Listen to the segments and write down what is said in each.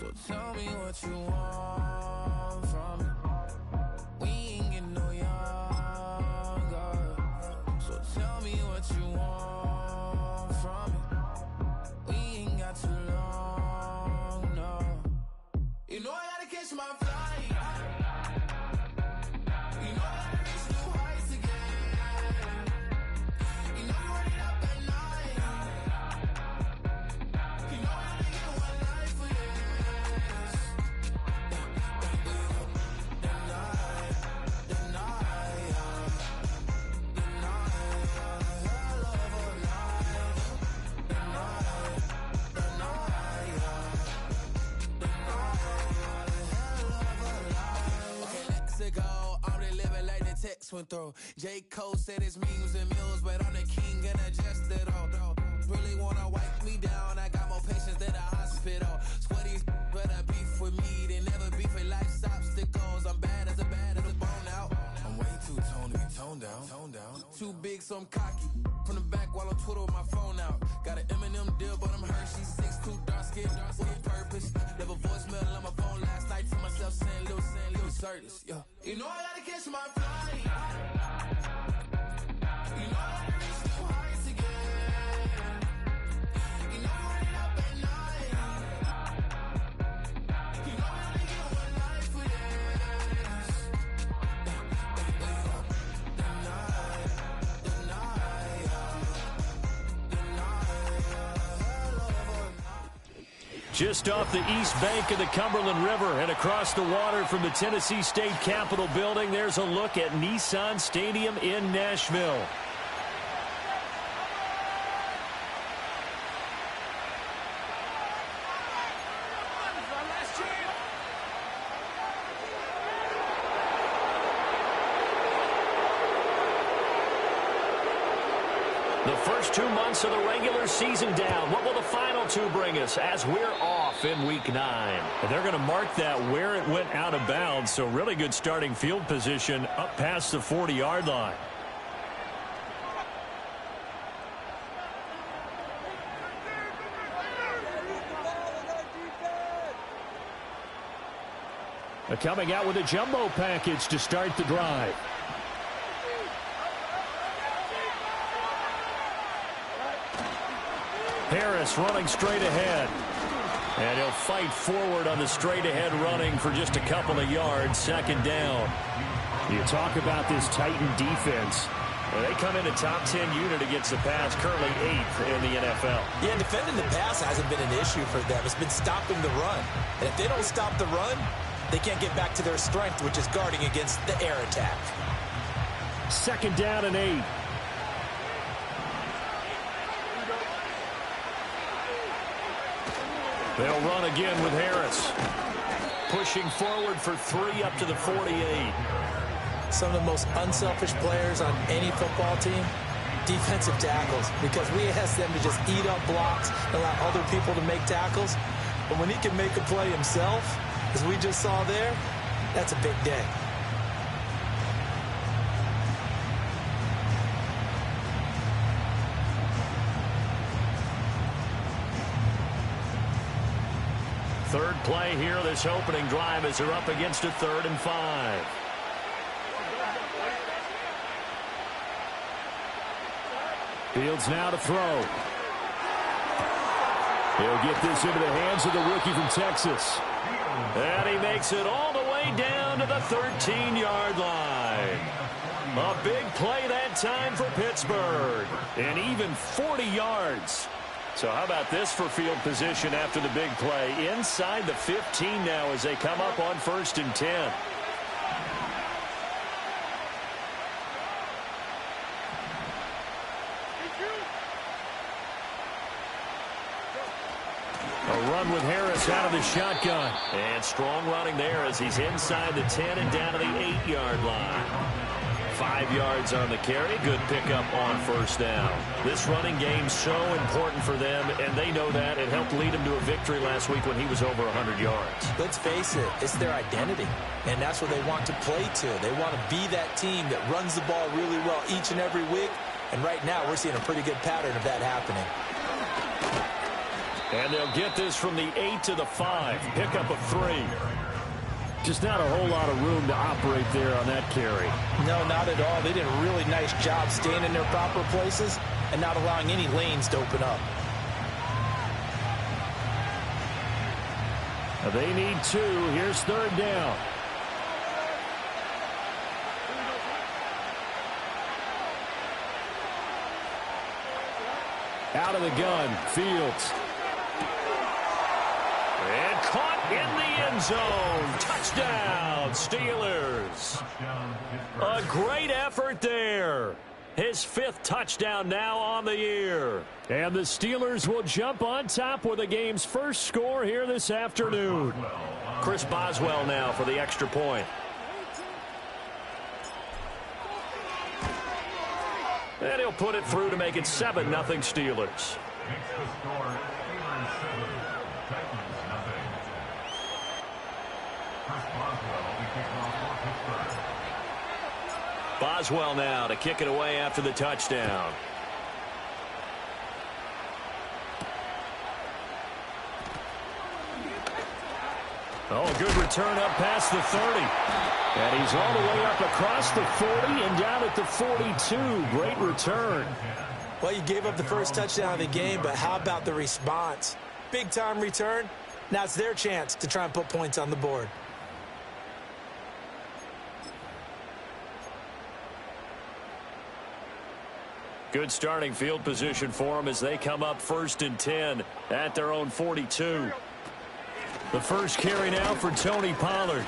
So tell me what you want from me. We ain't getting no younger. So tell me what you want from me. We ain't got too long, no. You know I gotta catch my flight. You know I gotta reach new heights again. You know you running up at night. You know I only get one life for this. The night, hell of a night. The night, ago, I'm really living like the text went through. J. Cole said it's memes and mills, but I'm the king and adjust it all. Really wanna wipe me down, I got more patience than a hospital. Sweaty better beef with me than never beef with life's obstacles. I'm bad as a bone out. I'm way too toned to be toned down. Too big, so I'm cocky. From the back while I'm Twitter with my phone out. Got an Eminem deal, but I'm Hershey. 6'2", dark skin, with purpose. Never voicemail on my phone last night to myself saying Lil Curtis, yo. You know I gotta catch my flight. You know I gotta reach new heights again. You know I'm running up at night. You know I only get one life for this. Just off the east bank of the Cumberland River and across the water from the Tennessee State Capitol building, there's a look at Nissan Stadium in Nashville. The first 2 months of the regular season down. What will the final two bring us as we're off in Week 9? And they're going to mark that where it went out of bounds, so really good starting field position up past the 40-yard line. They're coming out with a jumbo package to start the drive. Harris running straight ahead. And he'll fight forward on the straight-ahead running for just a couple of yards. Second down. You talk about this Titan defense. Well, they come in a top 10 unit against the pass, currently 8th in the NFL. Yeah, defending the pass hasn't been an issue for them. It's been stopping the run. And if they don't stop the run, they can't get back to their strength, which is guarding against the air attack. Second down and 8. They'll run again with Harris. Pushing forward for 3 up to the 48. Some of the most unselfish players on any football team, defensive tackles, because we ask them to just eat up blocks and allow other people to make tackles. But when he can make a play himself, as we just saw there, that's a big day. Third play here, this opening drive, as they're up against a 3rd and 5. Fields now to throw. He'll get this into the hands of the rookie from Texas. And he makes it all the way down to the 13-yard line. A big play that time for Pittsburgh. And even 40 yards. So how about this for field position after the big play? Inside the 15 now as they come up on 1st and 10. A run with Harris out of the shotgun. And strong running there as he's inside the 10 and down to the 8-yard line. 5 yards on the carry. Good pickup on 1st down. This running game so important for them, and they know that. It helped lead them to a victory last week when he was over 100 yards. Let's face it, it's their identity, and that's what they want to play to. They want to be that team that runs the ball really well each and every week, and right now we're seeing a pretty good pattern of that happening. And they'll get this from the 8 to the 5. Pickup of 3. Just not a whole lot of room to operate there on that carry. No, not at all. They did a really nice job staying in their proper places and not allowing any lanes to open up. They need 2. Here's 3rd down. Out of the gun, Fields. And caught in the end zone. Touchdown, Steelers. A great effort there. His 5th touchdown now on the year. And the Steelers will jump on top with the game's first score here this afternoon. Chris Boswell now for the extra point. And he'll put it through to make it 7-0 Steelers. Boswell now to kick it away after the touchdown. Oh, good return up past the 30. And he's all the way up across the 40 and down at the 42. Great return. Well, you gave up the first touchdown of the game, but how about the response? Big-time return. Now it's their chance to try and put points on the board. Good starting field position for them as they come up 1st and 10 at their own 42. The first carry now for Tony Pollard.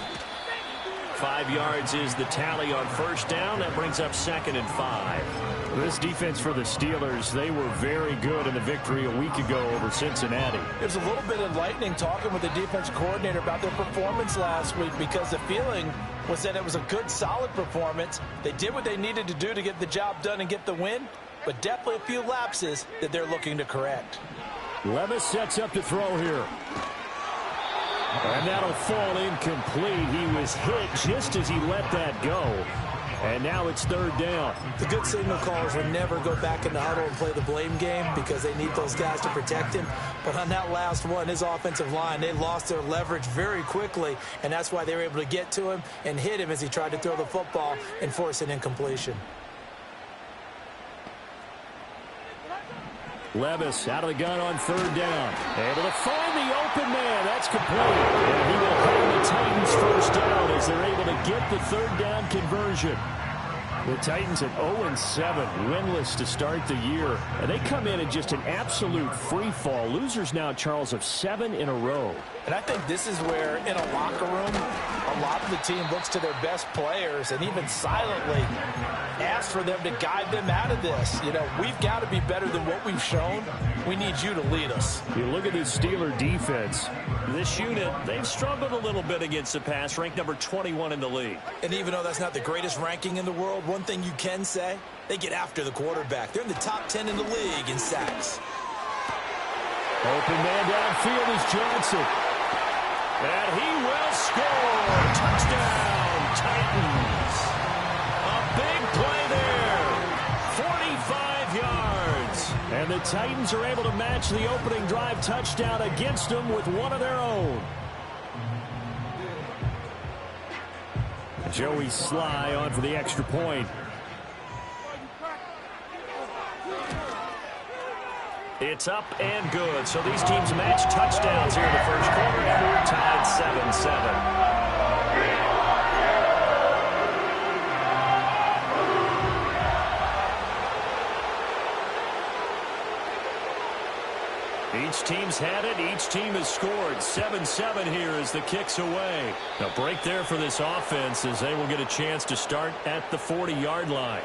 5 yards is the tally on 1st down. That brings up 2nd and 5. This defense for the Steelers, they were very good in the victory a week ago over Cincinnati. It was a little bit enlightening talking with the defense coordinator about their performance last week because the feeling was that it was a good, solid performance. They did what they needed to do to get the job done and get the win, but definitely a few lapses that they're looking to correct. Levis sets up to throw here. And that'll fall incomplete. He was hit just as he let that go. And now it's 3rd down. The good signal callers will never go back in the huddle and play the blame game because they need those guys to protect him. But on that last one, his offensive line, they lost their leverage very quickly, and that's why they were able to get to him and hit him as he tried to throw the football and force an incompletion. Levis out of the gun on 3rd down. Able to find the open man. That's complete. And he will have the Titans first down as they're able to get the 3rd down conversion. The Titans at 0-7, winless to start the year. And they come in just an absolute free fall. Losers now, Charles, of 7 in a row. And I think this is where, in a locker room, a lot of the team looks to their best players and even silently asks for them to guide them out of this. You know, we've got to be better than what we've shown. We need you to lead us. You look at this Steeler defense. This unit, they've struggled a little bit against the pass, ranked number 21 in the league. And even though that's not the greatest ranking in the world, one thing you can say, they get after the quarterback. They're in the top 10 in the league in sacks. Open man downfield is Johnson. And he will score. Touchdown, Titans. A big play there. 45 yards. And the Titans are able to match the opening drive touchdown against them with one of their own. Joey Sly on for the extra point. It's up and good. So these teams match touchdowns here in the first quarter, and we're tied 7-7. Each team's had it. Each team has scored. 7-7 here as the kick's away. A break there for this offense as they will get a chance to start at the 40-yard line.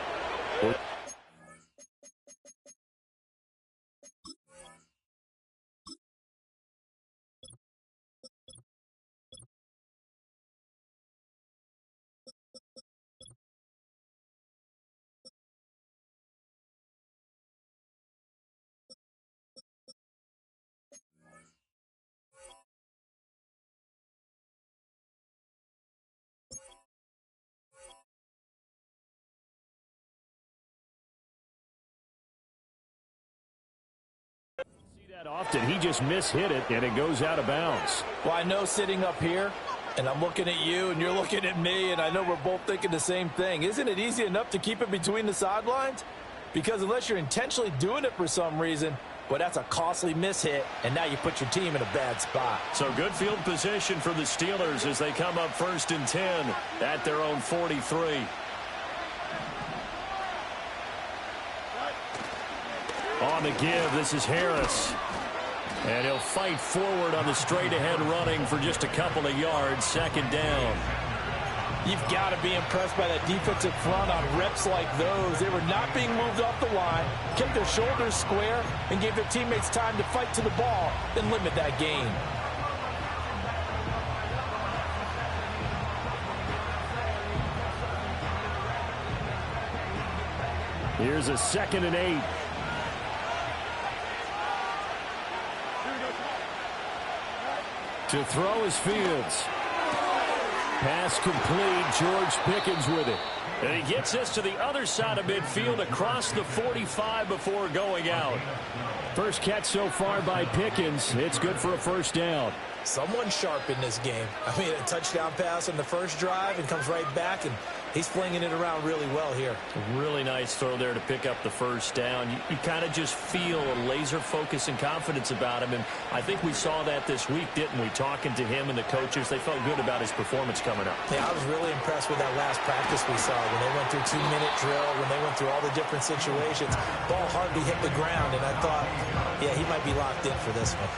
That often he just mishit it, and it goes out of bounds. Well, I know sitting up here, and I'm looking at you, and you're looking at me, and I know we're both thinking the same thing. Isn't it easy enough to keep it between the sidelines? Because unless you're intentionally doing it for some reason, well, that's a costly mishit, and now you put your team in a bad spot. So good field position for the Steelers as they come up 1st and 10 at their own 43. On the give, this is Harris. And he'll fight forward on the straight-ahead running for just a couple of yards. 2nd down. You've got to be impressed by that defensive front on reps like those. They were not being moved off the line, kept their shoulders square, and gave their teammates time to fight to the ball and limit that gain. Here's a 2nd and 8. To throw is Fields. Pass complete. George Pickens with it. And he gets this to the other side of midfield across the 45 before going out. First catch so far by Pickens. It's good for a 1st down. Someone sharp in this game. I mean, a touchdown pass on the first drive and comes right back, and he's flinging it around really well here. A really nice throw there to pick up the 1st down. You kind of just feel a laser focus and confidence about him, and I think we saw that this week, didn't we? Talking to him and the coaches, they felt good about his performance coming up. Yeah, I was really impressed with that last practice we saw when they went through 2-minute drill, when they went through all the different situations. Ball hardly hit the ground, and I thought, yeah, he might be locked in for this one.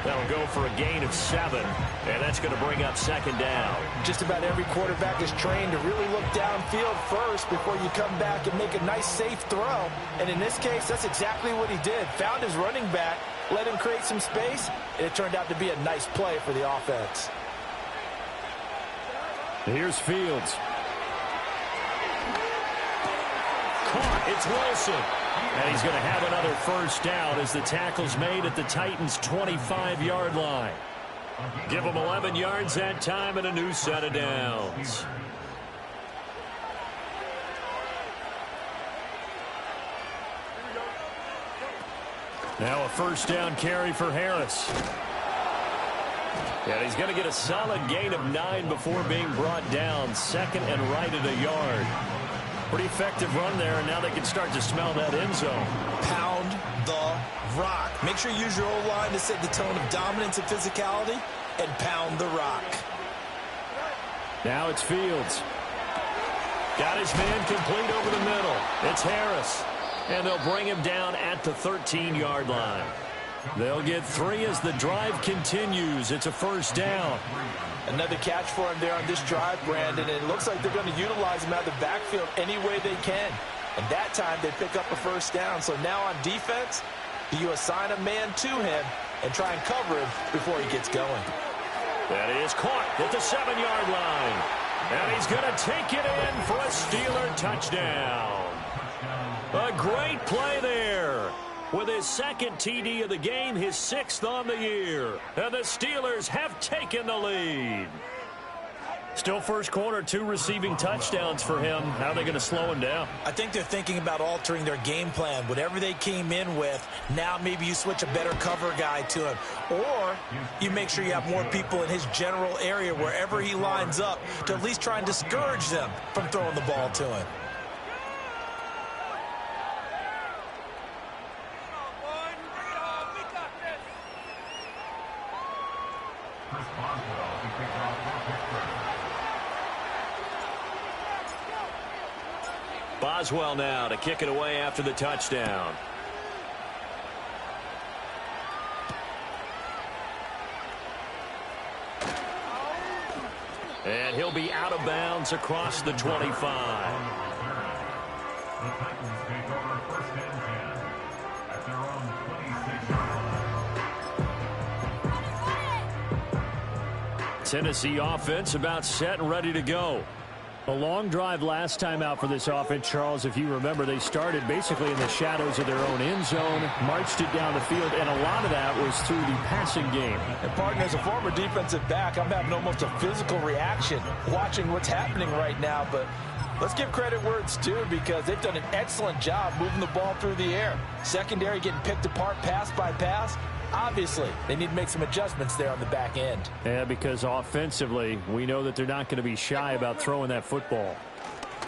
That'll go for a gain of 7, and that's going to bring up 2nd down. Just about every quarterback is trained to really look downfield first before you come back and make a nice, safe throw. And in this case, that's exactly what he did. Found his running back, let him create some space, and it turned out to be a nice play for the offense. Here's Fields. Caught. It's Wilson. And he's going to have another 1st down as the tackle's made at the Titans' 25-yard line. Give them 11 yards that time and a new set of downs. Now a 1st down carry for Harris. And he's going to get a solid gain of 9 before being brought down. 2nd and right at a yard. Pretty effective run there, and now they can start to smell that end zone. Pound the rock. Make sure you use your O-line to set the tone of dominance and physicality, and pound the rock. Now it's Fields. Got his man complete over the middle. It's Harris. And they'll bring him down at the 13-yard line. They'll get 3 as the drive continues. It's a 1st down. Another catch for him there on this drive, Brandon. And it looks like they're going to utilize him out of the backfield any way they can. And that time they pick up a 1st down. So now on defense, do you assign a man to him and try and cover him before he gets going? That is caught at the 7-yard line. And he's going to take it in for a Steeler touchdown. A great play there. With his 2nd TD of the game, his 6th on the year. And the Steelers have taken the lead. Still first quarter, 2 receiving touchdowns for him. How are they going to slow him down? I think they're thinking about altering their game plan. Whatever they came in with, now maybe you switch a better cover guy to him. Or you make sure you have more people in his general area wherever he lines up to at least try and discourage them from throwing the ball to him. Boswell now to kick it away after the touchdown. And he'll be out of bounds across the 25. Tennessee offense about set and ready to go. A long drive last time out for this offense, Charles. If you remember, they started basically in the shadows of their own end zone, marched it down the field, and a lot of that was through the passing game. And, partner, as a former defensive back, I'm having almost a physical reaction watching what's happening right now. But Let's give credit where it's due because they've done an excellent job moving the ball through the air. Secondary getting picked apart pass by pass. Obviously, they need to make some adjustments there on the back end. Yeah, because offensively, we know that they're not going to be shy about throwing that football.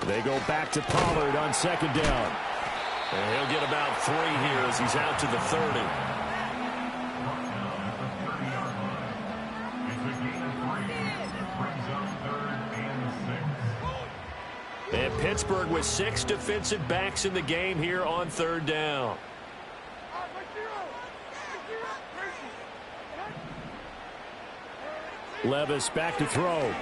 They go back to Pollard on second down. And he'll get about 3 here as he's out to the 30. And Pittsburgh with 6 defensive backs in the game here on third down. Levis back to throw.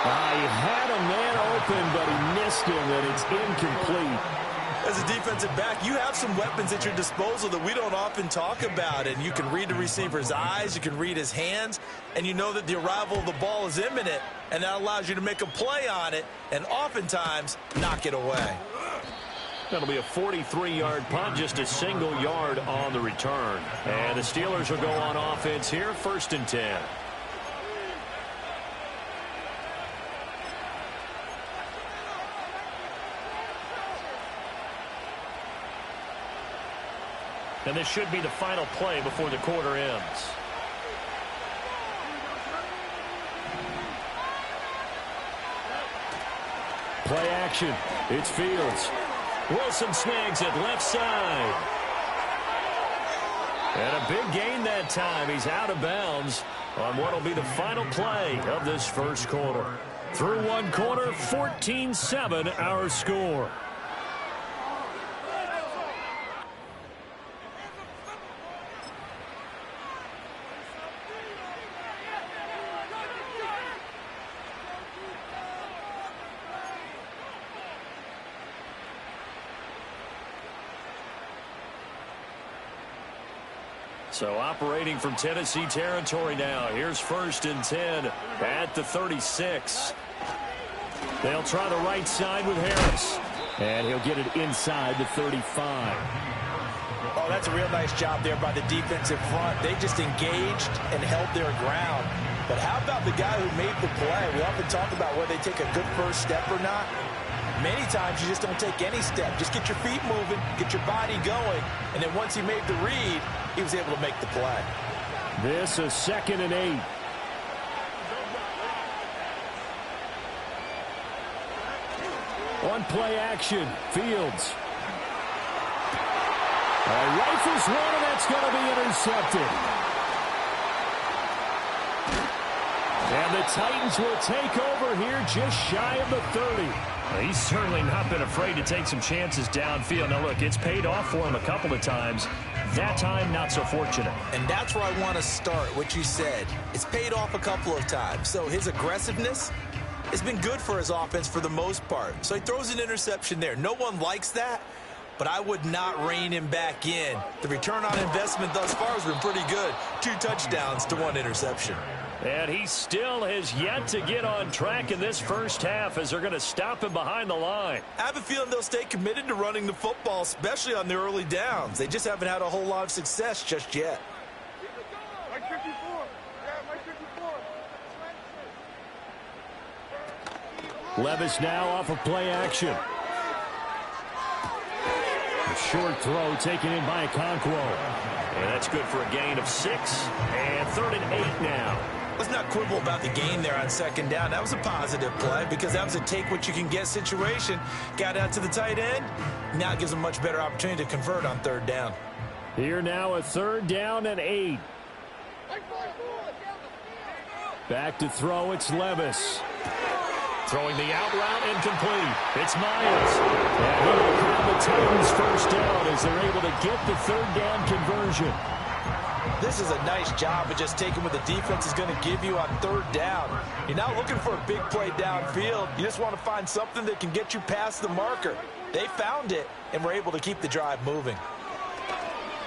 He had a man open, but he missed him, and it's incomplete. As a defensive back, you have some weapons at your disposal that we don't often talk about, and you can read the receiver's eyes, you can read his hands, and you know that the arrival of the ball is imminent, and that allows you to make a play on it, and oftentimes knock it away. That'll be a 43-yard punt, just a single yard on the return. And the Steelers will go on offense here, 1st and 10. And this should be the final play before the quarter ends. Play action. It's Fields. Wilson snags it left side. And a big gain that time. He's out of bounds on what will be the final play of this first quarter. Through one quarter, 14-7 our score. So operating from Tennessee territory now. Here's 1st and 10 at the 36. They'll try the right side with Harris. And he'll get it inside the 35. Oh, that's a real nice job there by the defensive front. They just engaged and held their ground. But how about the guy who made the play? We often talk about whether they take a good first step or not. Many times you just don't take any step. Just get your feet moving, get your body going, and then once he made the read, he was able to make the play. This is 2nd and 8. On play action, Fields. Rifles one, and that's going to be intercepted. And the Titans will take over here just shy of the 30. He's certainly not been afraid to take some chances downfield. Now, look, it's paid off for him a couple of times. That time, not so fortunate. And that's where I want to start, what you said. It's paid off a couple of times. So his aggressiveness has been good for his offense for the most part. So he throws an interception there. No one likes that, but I would not rein him back in. The return on investment thus far has been pretty good. 2 touchdowns to 1 interception. And he still has yet to get on track in this first half as they're going to stop him behind the line. I have a feeling they'll stay committed to running the football, especially on the early downs. They just haven't had a whole lot of success just yet. Levis now off of play action. A short throw taken in by Okonkwo. And that's good for a gain of 6. And 3rd and 8 now. Let's not quibble about the gain there on 2nd down. That was a positive play because that was a take-what-you-can-get situation. Got out to the tight end. Now it gives them a much better opportunity to convert on 3rd down. Here now a 3rd down and 8. Back to throw, it's Levis. Throwing the out route incomplete. It's Myers. And he will have the Titans first down as they're able to get the 3rd down conversion. This is a nice job of just taking what the defense is going to give you on 3rd down. You're not looking for a big play downfield. You just want to find something that can get you past the marker. They found it and were able to keep the drive moving.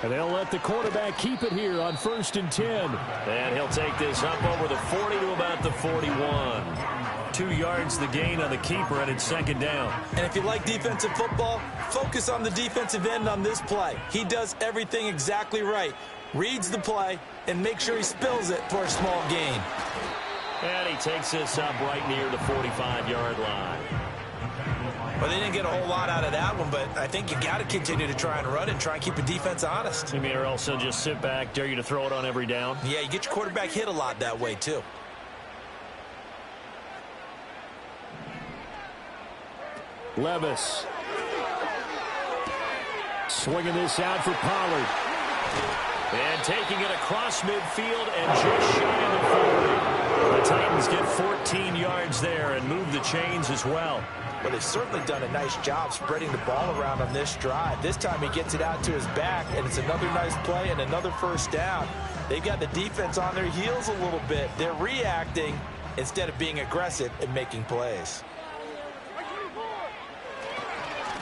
And they'll let the quarterback keep it here on 1st and 10. And he'll take this up over the 40 to about the 41. 2 yards the gain on the keeper, and it's 2nd down. And if you like defensive football, focus on the defensive end on this play. He does everything exactly right. Reads the play and make sure he spills it for a small gain. And he takes this up right near the 45-yard line. Well, they didn't get a whole lot out of that one, but I think you got to continue to try and run and try and keep the defense honest. You mean, or else they'll just sit back, dare you to throw it on every down? Yeah, you get your quarterback hit a lot that way, too. Levis. Swinging this out for Pollard. And taking it across midfield and just shy of the 40. The Titans get 14 yards there and move the chains as well. But they've certainly done a nice job spreading the ball around on this drive. This time he gets it out to his back, and it's another nice play and another first down. They've got the defense on their heels a little bit. They're reacting instead of being aggressive and making plays.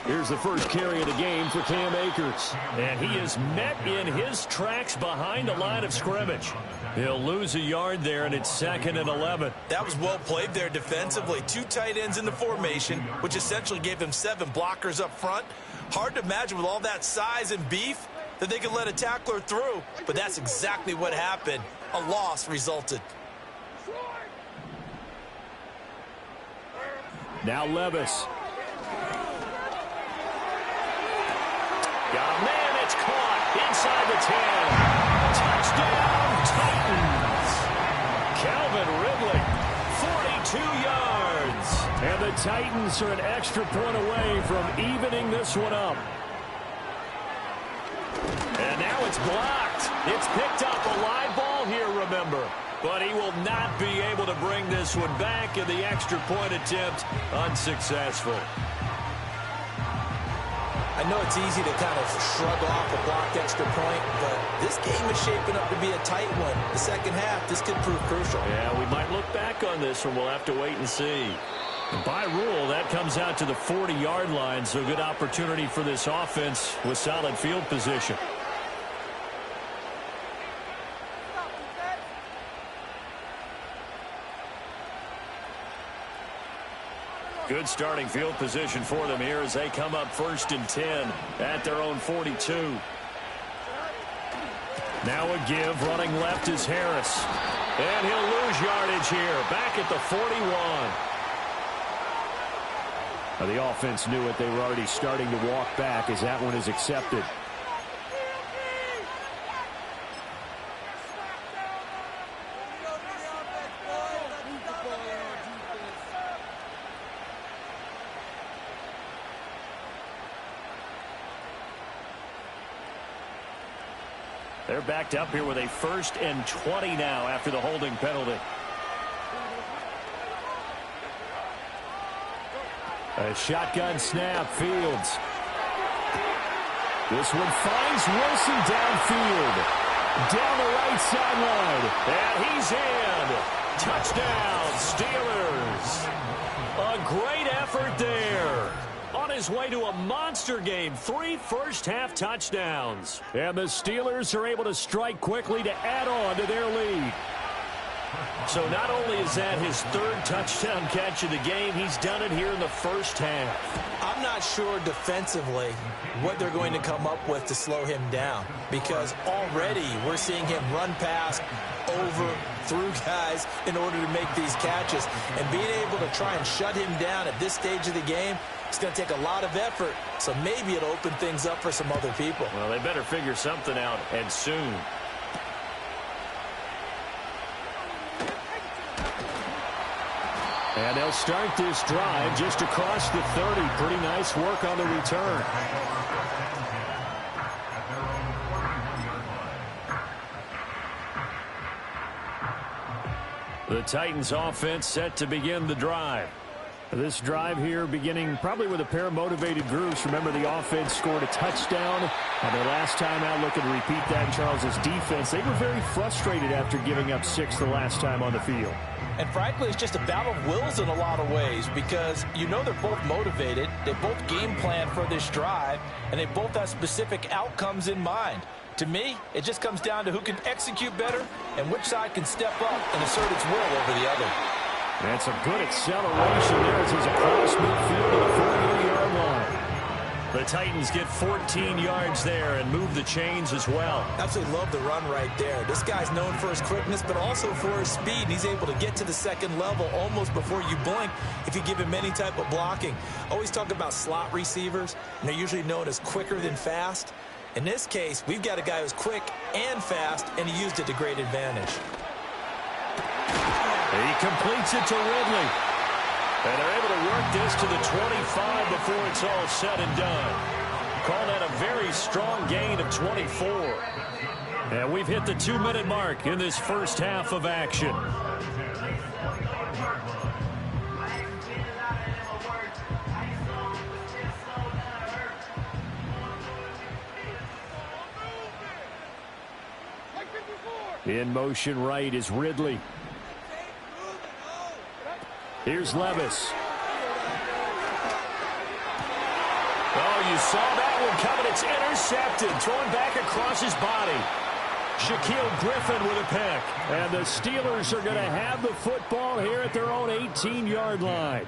Here's the first carry of the game for Cam Akers. And he is met in his tracks behind the line of scrimmage. He'll lose a yard there, and it's 2nd and 11. That was well played there defensively. 2 tight ends in the formation, which essentially gave them 7 blockers up front. Hard to imagine with all that size and beef that they could let a tackler through, but that's exactly what happened. A loss resulted. Now Levis. Got a man, it's caught inside the 10. Touchdown, Titans. Calvin Ridley, 42 yards. And the Titans are an extra point away from evening this one up. And now it's blocked. It's picked up a live ball here, remember. But he will not be able to bring this one back, and the extra point attempt unsuccessful. I know it's easy to kind of shrug off a blocked extra point, but this game is shaping up to be a tight one. The second half, this could prove crucial. Yeah, we might look back on this one. We'll have to wait and see. By rule, that comes out to the 40-yard line, so good opportunity for this offense with solid field position. Good starting field position for them here as they come up 1st and 10 at their own 42. Now a give, running left is Harris. And he'll lose yardage here, back at the 41. The offense knew it. They were already starting to walk back as that one is accepted. They're backed up here with a 1st and 20 now after the holding penalty. A shotgun snap, Fields. This one finds Wilson downfield. Down the right sideline. And he's in. Touchdown, Steelers. A great effort there. On his way to a monster game, 3 first-half touchdowns. And the Steelers are able to strike quickly to add on to their lead. So not only is that his 3rd touchdown catch of the game, he's done it here in the first half. I'm not sure defensively what they're going to come up with to slow him down, because already we're seeing him run past, over, through guys in order to make these catches. And being able to try and shut him down at this stage of the game, it's going to take a lot of effort, so maybe it'll open things up for some other people. Well, they better figure something out, and soon. And they'll start this drive just across the 30. Pretty nice work on the return. The Titans offense set to begin the drive. This drive here beginning probably with a pair of motivated groups. Remember, the offense scored a touchdown on their last time out. Looking to repeat that in Charles's defense. They were very frustrated after giving up 6 the last time on the field. And frankly, it's just a battle of wills in a lot of ways, because you know they're both motivated, they both game plan for this drive, and they both have specific outcomes in mind. To me, it just comes down to who can execute better and which side can step up and assert its will over the other. That's a good acceleration there as he's across midfield to the 48-yard line. The Titans get 14 yards there and move the chains as well. Absolutely love the run right there. This guy's known for his quickness, but also for his speed. And he's able to get to the second level almost before you blink if you give him any type of blocking. Always talk about slot receivers, and they're usually known as quicker than fast. In this case, we've got a guy who's quick and fast, and he used it to great advantage. He completes it to Ridley. And they're able to work this to the 25 before it's all said and done. Call that a very strong gain of 24. And we've hit the 2-minute mark in this first half of action. In motion right is Ridley. Here's Levis. Oh, you saw that one coming. It's intercepted. Thrown back across his body. Shaquille Griffin with a pick. And the Steelers are going to have the football here at their own 18-yard line.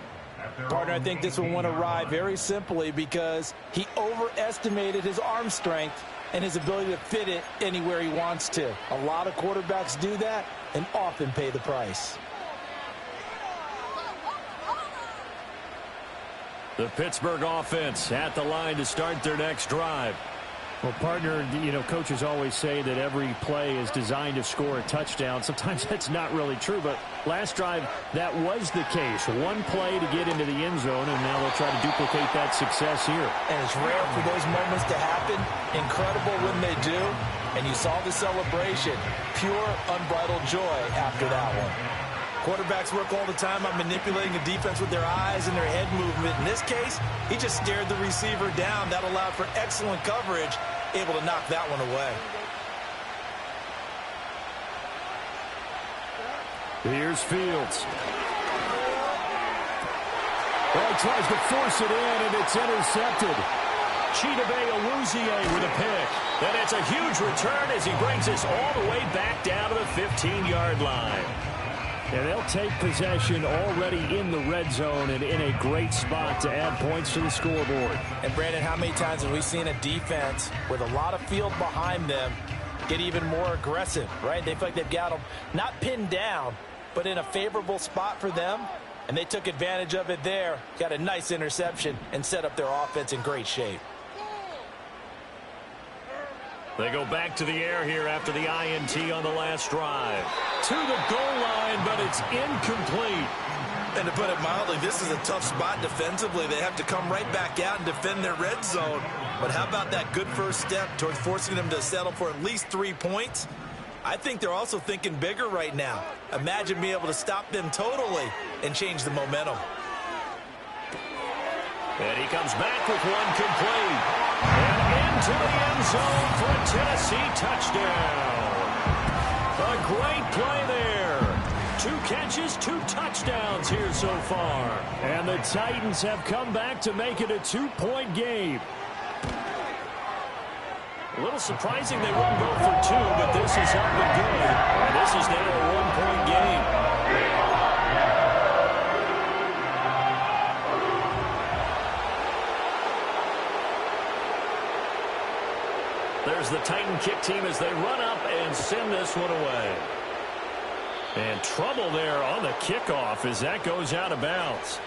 Partner, I think this one went awry very simply because he overestimated his arm strength and his ability to fit it anywhere he wants to. A lot of quarterbacks do that and often pay the price. The Pittsburgh offense at the line to start their next drive. Well, partner, you know, coaches always say that every play is designed to score a touchdown. Sometimes that's not really true, but last drive, that was the case. One play to get into the end zone, and now they'll try to duplicate that success here. And it's rare for those moments to happen. Incredible when they do. And you saw the celebration. Pure, unbridled joy after that one. Quarterbacks work all the time on manipulating the defense with their eyes and their head movement. In this case, he just stared the receiver down. That allowed for excellent coverage, able to knock that one away. Here's Fields. Well, he tries to force it in, and it's intercepted. Chidobe Awuzie with a pick. And it's a huge return as he brings us all the way back down to the 15-yard line. And they'll take possession already in the red zone and in a great spot to add points to the scoreboard. And, Brandon, how many times have we seen a defense with a lot of field behind them get even more aggressive, right? They feel like they've got them not pinned down, but in a favorable spot for them, and they took advantage of it there, got a nice interception, and set up their offense in great shape. They go back to the air here after the INT on the last drive. To the goal line, but it's incomplete. And to put it mildly, this is a tough spot defensively. They have to come right back out and defend their red zone. But how about that good first step towards forcing them to settle for at least 3 points? I think they're also thinking bigger right now. Imagine being able to stop them totally and change the momentum. And he comes back with one complete. And into the end zone for a Tennessee touchdown. A great play there. 2 catches, 2 touchdowns here so far. And the Titans have come back to make it a 2-point game. A little surprising they wouldn't go for 2, but this is up and good. And this is now a 1-point game. There's the Titan kick team as they run up and send this one away. And trouble there on the kickoff as that goes out of bounds.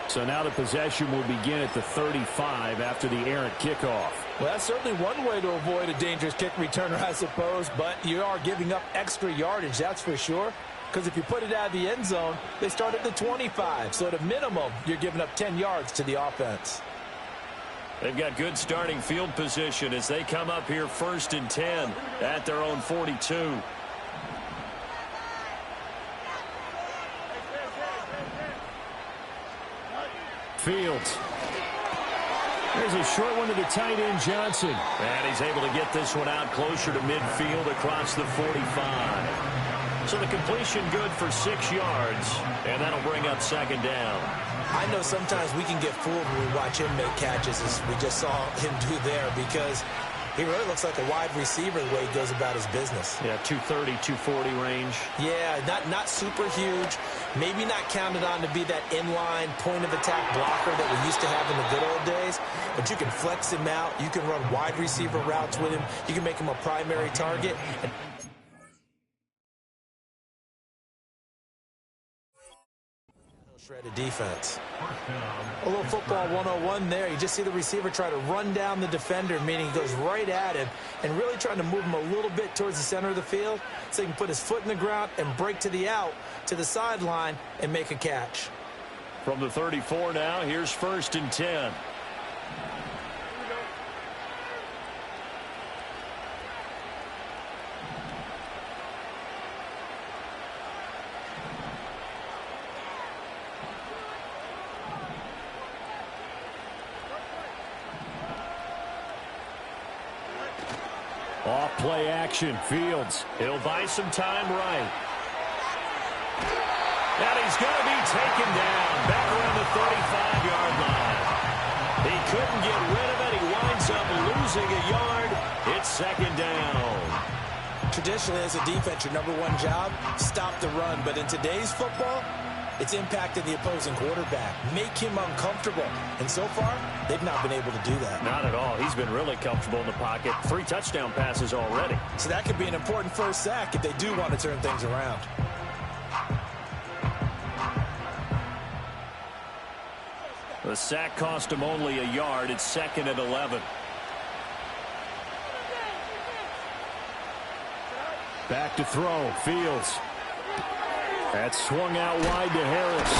So now the possession will begin at the 35 after the errant kickoff. Well, that's certainly one way to avoid a dangerous kick returner, I suppose, but you are giving up extra yardage, that's for sure. Because if you put it out of the end zone, they start at the 25. So at a minimum, you're giving up 10 yards to the offense. They've got good starting field position as they come up here 1st and 10 at their own 42. Fields. There's a short one to the tight end, Johnson. And he's able to get this one out closer to midfield across the 45. So the completion good for 6 yards, and that'll bring up 2nd down. I know sometimes we can get fooled when we watch him make catches, as we just saw him do there, because He really looks like a wide receiver the way he goes about his business. Yeah, 230, 240 range. Yeah, not super huge. Maybe not counted on to be that inline point-of-attack blocker that we used to have in the good old days. But you can flex him out. You can run wide receiver routes with him. You can make him a primary target. Shredded defense. A little football 101 there. You just see the receiver try to run down the defender, meaning he goes right at him and really trying to move him a little bit towards the center of the field so he can put his foot in the ground and break to the out, to the sideline, and make a catch. From the 34 now, here's 1st and 10. Off play action, Fields. He'll buy some time right. And he's going to be taken down back around the 35-yard line. He couldn't get rid of it. He winds up losing a yard. It's 2nd down. Traditionally, as a defense, your #1 job, stop the run. But in today's football, it's impacted the opposing quarterback. Make him uncomfortable. And so far, they've not been able to do that. Not at all. He's been really comfortable in the pocket. 3 touchdown passes already. So that could be an important first sack if they do want to turn things around. The sack cost him only a yard. It's 2nd and 11. Back to throw. Fields. That's swung out wide to Harris.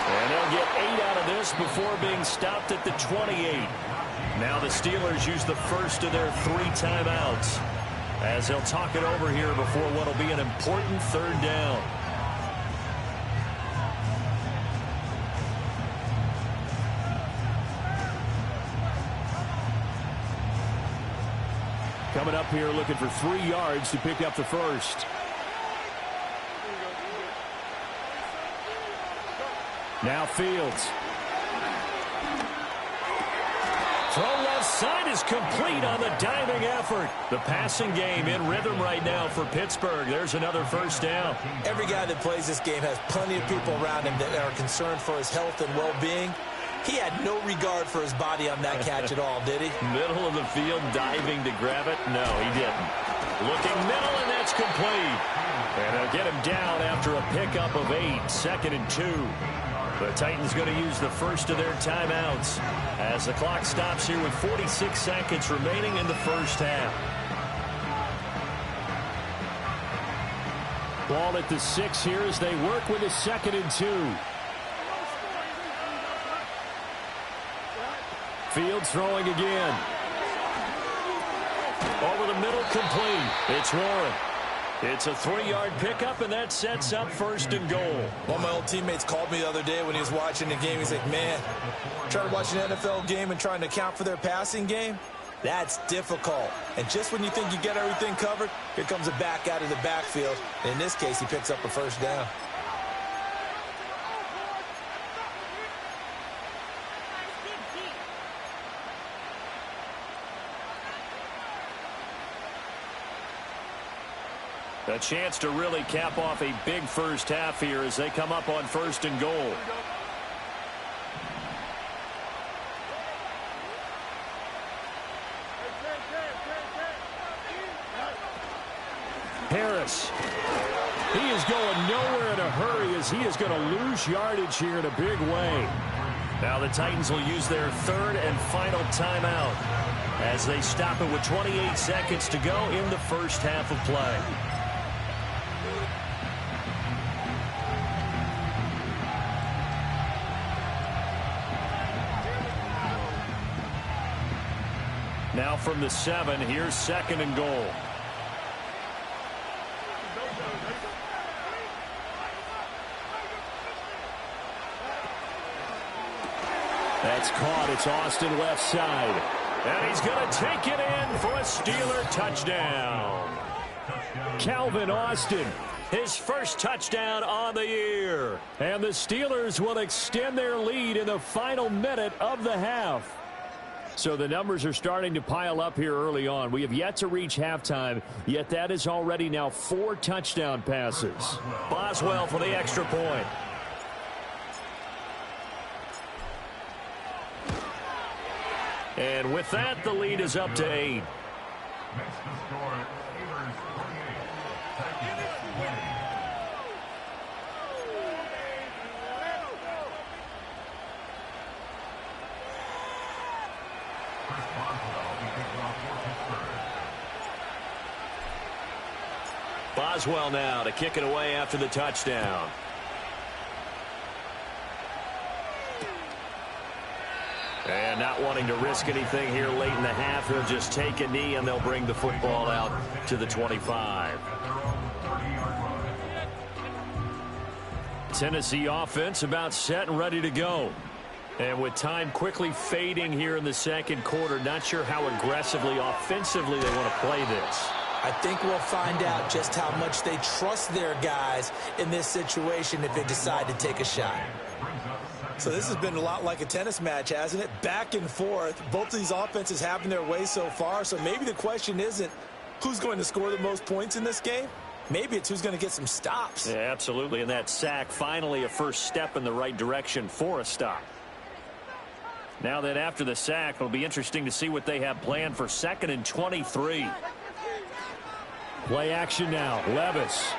And they'll get 8 out of this before being stopped at the 28. Now the Steelers use the first of their 3 timeouts as they'll talk it over here before what will be an important 3rd down. Coming up here looking for 3 yards to pick up the first. Now Fields. Throw left side is complete on the diving effort. The passing game in rhythm right now for Pittsburgh. There's another 1st down. Every guy that plays this game has plenty of people around him that are concerned for his health and well-being. He had no regard for his body on that catch at all, did he? Middle of the field, diving to grab it? No, he didn't. Looking middle, and that's complete. And they'll get him down after a pickup of 8, 2nd and 2. The Titans going to use the first of their timeouts as the clock stops here with 46 seconds remaining in the first half. Ball at the 6 here as they work with a 2nd and 2. Fields throwing again. Over the middle, complete. It's Warren. It's a 3-yard pickup, and that sets up 1st and goal. One of my old teammates called me the other day when he was watching the game. He's like, man, trying to watch an NFL game and trying to account for their passing game, that's difficult. And just when you think you get everything covered, here comes a back out of the backfield. And in this case, he picks up a 1st down. A chance to really cap off a big first half here as they come up on 1st and goal. Harris. He is going nowhere in a hurry as he is going to lose yardage here in a big way. Now the Titans will use their 3rd and final timeout as they stop it with 28 seconds to go in the first half of play. Now from the 7, here's 2nd and goal. That's caught. It's Austin left side. And he's going to take it in for a Steeler touchdown. Calvin Austin, his first touchdown on the year. And the Steelers will extend their lead in the final minute of the half. So the numbers are starting to pile up here early on. We have yet to reach halftime, yet that is already now 4 touchdown passes. Boswell for the extra point. And with that, the lead is up to 8. Boswell now to kick it away after the touchdown. And not wanting to risk anything here late in the half, he'll just take a knee and they'll bring the football out to the 25. Tennessee offense about set and ready to go. And with time quickly fading here in the second quarter, not sure how aggressively, offensively they want to play this. I think we'll find out just how much they trust their guys in this situation if they decide to take a shot. So this has been a lot like a tennis match, hasn't it? Back and forth. Both of these offenses having their way so far. So maybe the question isn't who's going to score the most points in this game. Maybe it's who's going to get some stops. Yeah, absolutely. And that sack, finally a first step in the right direction for a stop. Now that after the sack, it'll be interesting to see what they have planned for 2nd and 23. Play action now. Levis.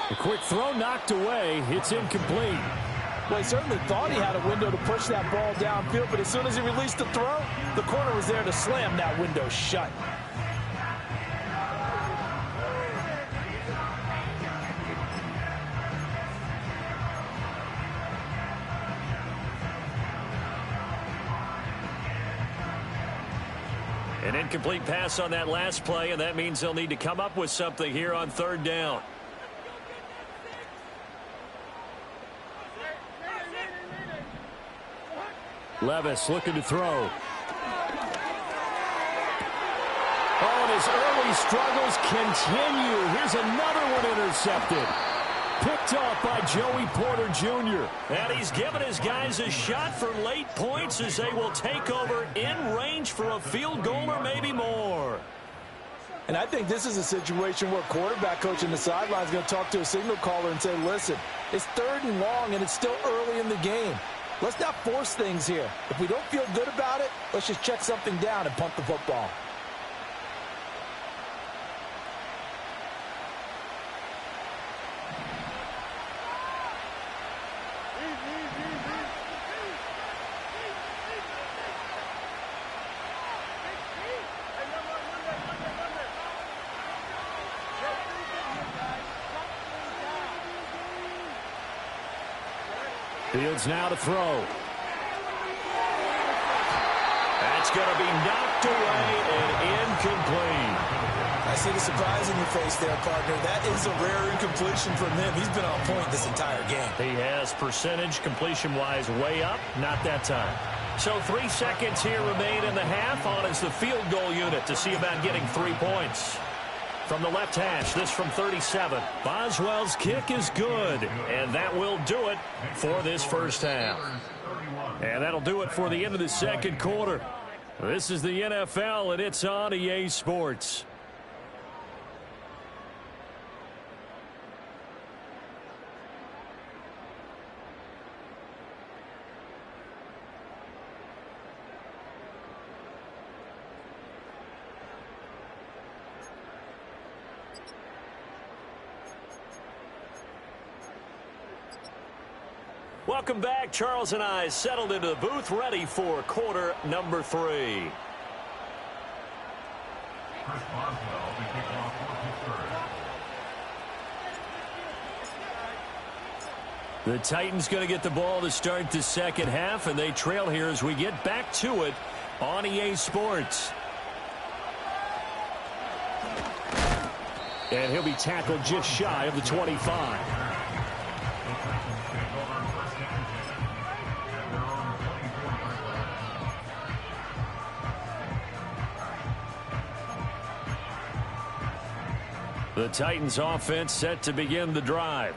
A quick throw knocked away. It's incomplete. Well, he certainly thought he had a window to push that ball downfield, but as soon as he released the throw, the corner was there to slam that window shut. An incomplete pass on that last play, and that means they'll need to come up with something here on 3rd down. Levis looking to throw. Oh, and his early struggles continue. Here's another one intercepted. Picked off by Joey Porter Jr. And he's given his guys a shot for late points as they will take over in range for a field goal or maybe more. And I think this is a situation where quarterback coach in the sideline is going to talk to a signal caller and say, listen, it's 3rd and long and it's still early in the game. Let's not force things here. If we don't feel good about it, let's just check something down and punt the football. Fields now to throw. That's going to be knocked away and incomplete. I see the surprise in your face there, partner. That is a rare incompletion from him. He's been on point this entire game. He has percentage completion-wise way up, not that time. So 3 seconds here remain in the half. On is the field goal unit to see about getting 3 points. From the left hash, this from 37. Boswell's kick is good, and that will do it for this first half. And that'll do it for the end of the second quarter. This is the NFL, and it's on EA Sports. Welcome back. Charles and I settled into the booth, ready for quarter number 3. The Titans going to get the ball to start the second half, and they trail here as we get back to it on EA Sports. And he'll be tackled just shy of the 25. The Titans offense set to begin the drive.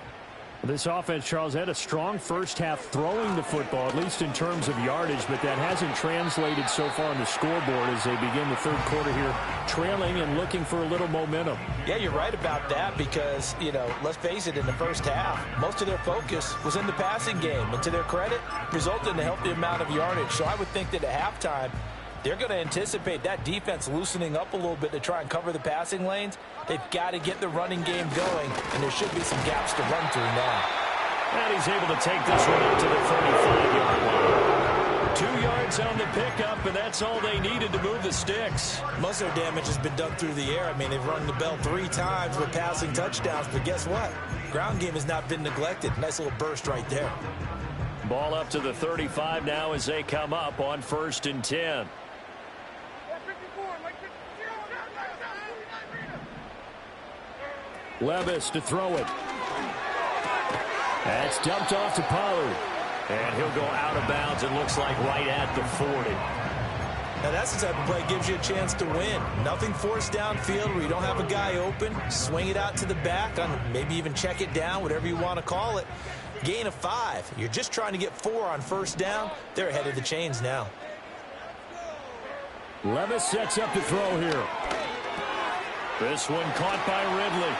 This offense, Charles, had a strong first half throwing the football, at least in terms of yardage, but that hasn't translated so far on the scoreboard as they begin the third quarter here, trailing and looking for a little momentum. Yeah, you're right about that because, let's face it, in the first half, most of their focus was in the passing game. And to their credit, resulted in a healthy amount of yardage. So I would think that at halftime, they're going to anticipate that defense loosening up a little bit to try and cover the passing lanes. They've got to get the running game going, and there should be some gaps to run through now. And he's able to take this one up to the 35-yard line. 2 yards on the pickup, and that's all they needed to move the sticks. Most of their damage has been done through the air. I mean, they've rung the bell 3 times with passing touchdowns, but guess what? Ground game has not been neglected. Nice little burst right there. Ball up to the 35 now as they come up on 1st and 10. Levis to throw it. That's dumped off to Pollard. And he'll go out of bounds, it looks like, right at the 40. Now, that's the type of play that gives you a chance to win. Nothing forced downfield where you don't have a guy open. Swing it out to the back, maybe even check it down, whatever you want to call it. Gain of 5. You're just trying to get 4 on 1st down. They're ahead of the chains now. Levis sets up to throw here. This one caught by Ridley.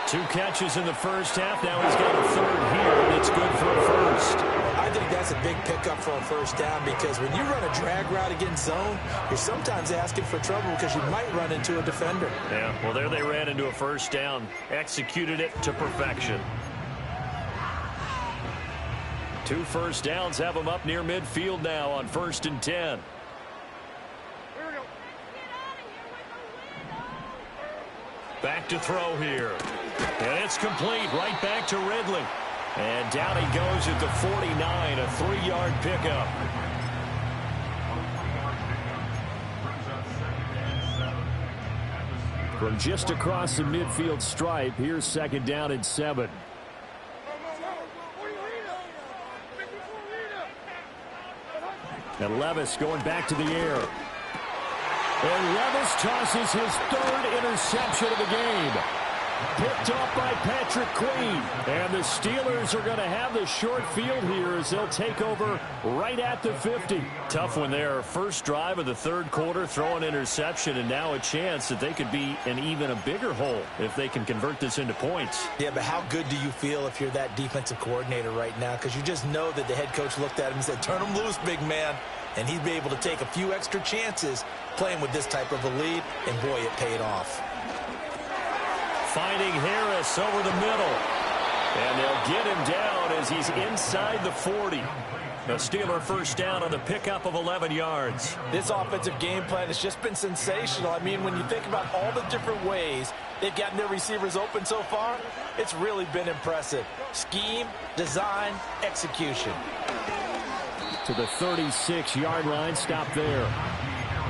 2 catches in the first half. Now he's got a 3rd here, and it's good for a 1st. I think that's a big pickup for a 1st down because when you run a drag route against zone, you're sometimes asking for trouble because you might run into a defender. Yeah, well, there they ran into a 1st down. Executed it to perfection. 2 first downs have them up near midfield now on 1st and 10. Back to throw here. And it's complete right back to Ridley. And down he goes at the 49, a 3-yard pickup. From just across the midfield stripe, here's 2nd down and 7. And Levis going back to the air. And Levis tosses his 3rd interception of the game. Picked off by Patrick Queen. And the Steelers are going to have the short field here as they'll take over right at the 50. Tough one there. First drive of the 3rd quarter, throw an interception, and now a chance that they could be in even a bigger hole if they can convert this into points. Yeah, but how good do you feel if you're that defensive coordinator right now? Because you just know that the head coach looked at him and said, turn him loose, big man. And he'd be able to take a few extra chances playing with this type of a lead, and boy, it paid off. Finding Harris over the middle. And they'll get him down as he's inside the 40. A Steeler 1st down on the pickup of 11 yards. This offensive game plan has just been sensational. I mean, when you think about all the different ways they've gotten their receivers open so far, it's really been impressive. Scheme, design, execution. To the 36-yard line, stop there.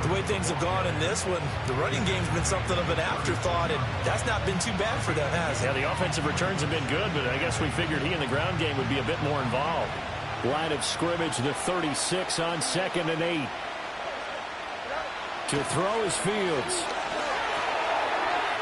The way things have gone in this one, the running game's been something of an afterthought, and that's not been too bad for them, has it? Yeah, the offensive returns have been good, but I guess we figured he in the ground game would be a bit more involved. Line of scrimmage, the 36 on 2nd and 8. To throw is Fields.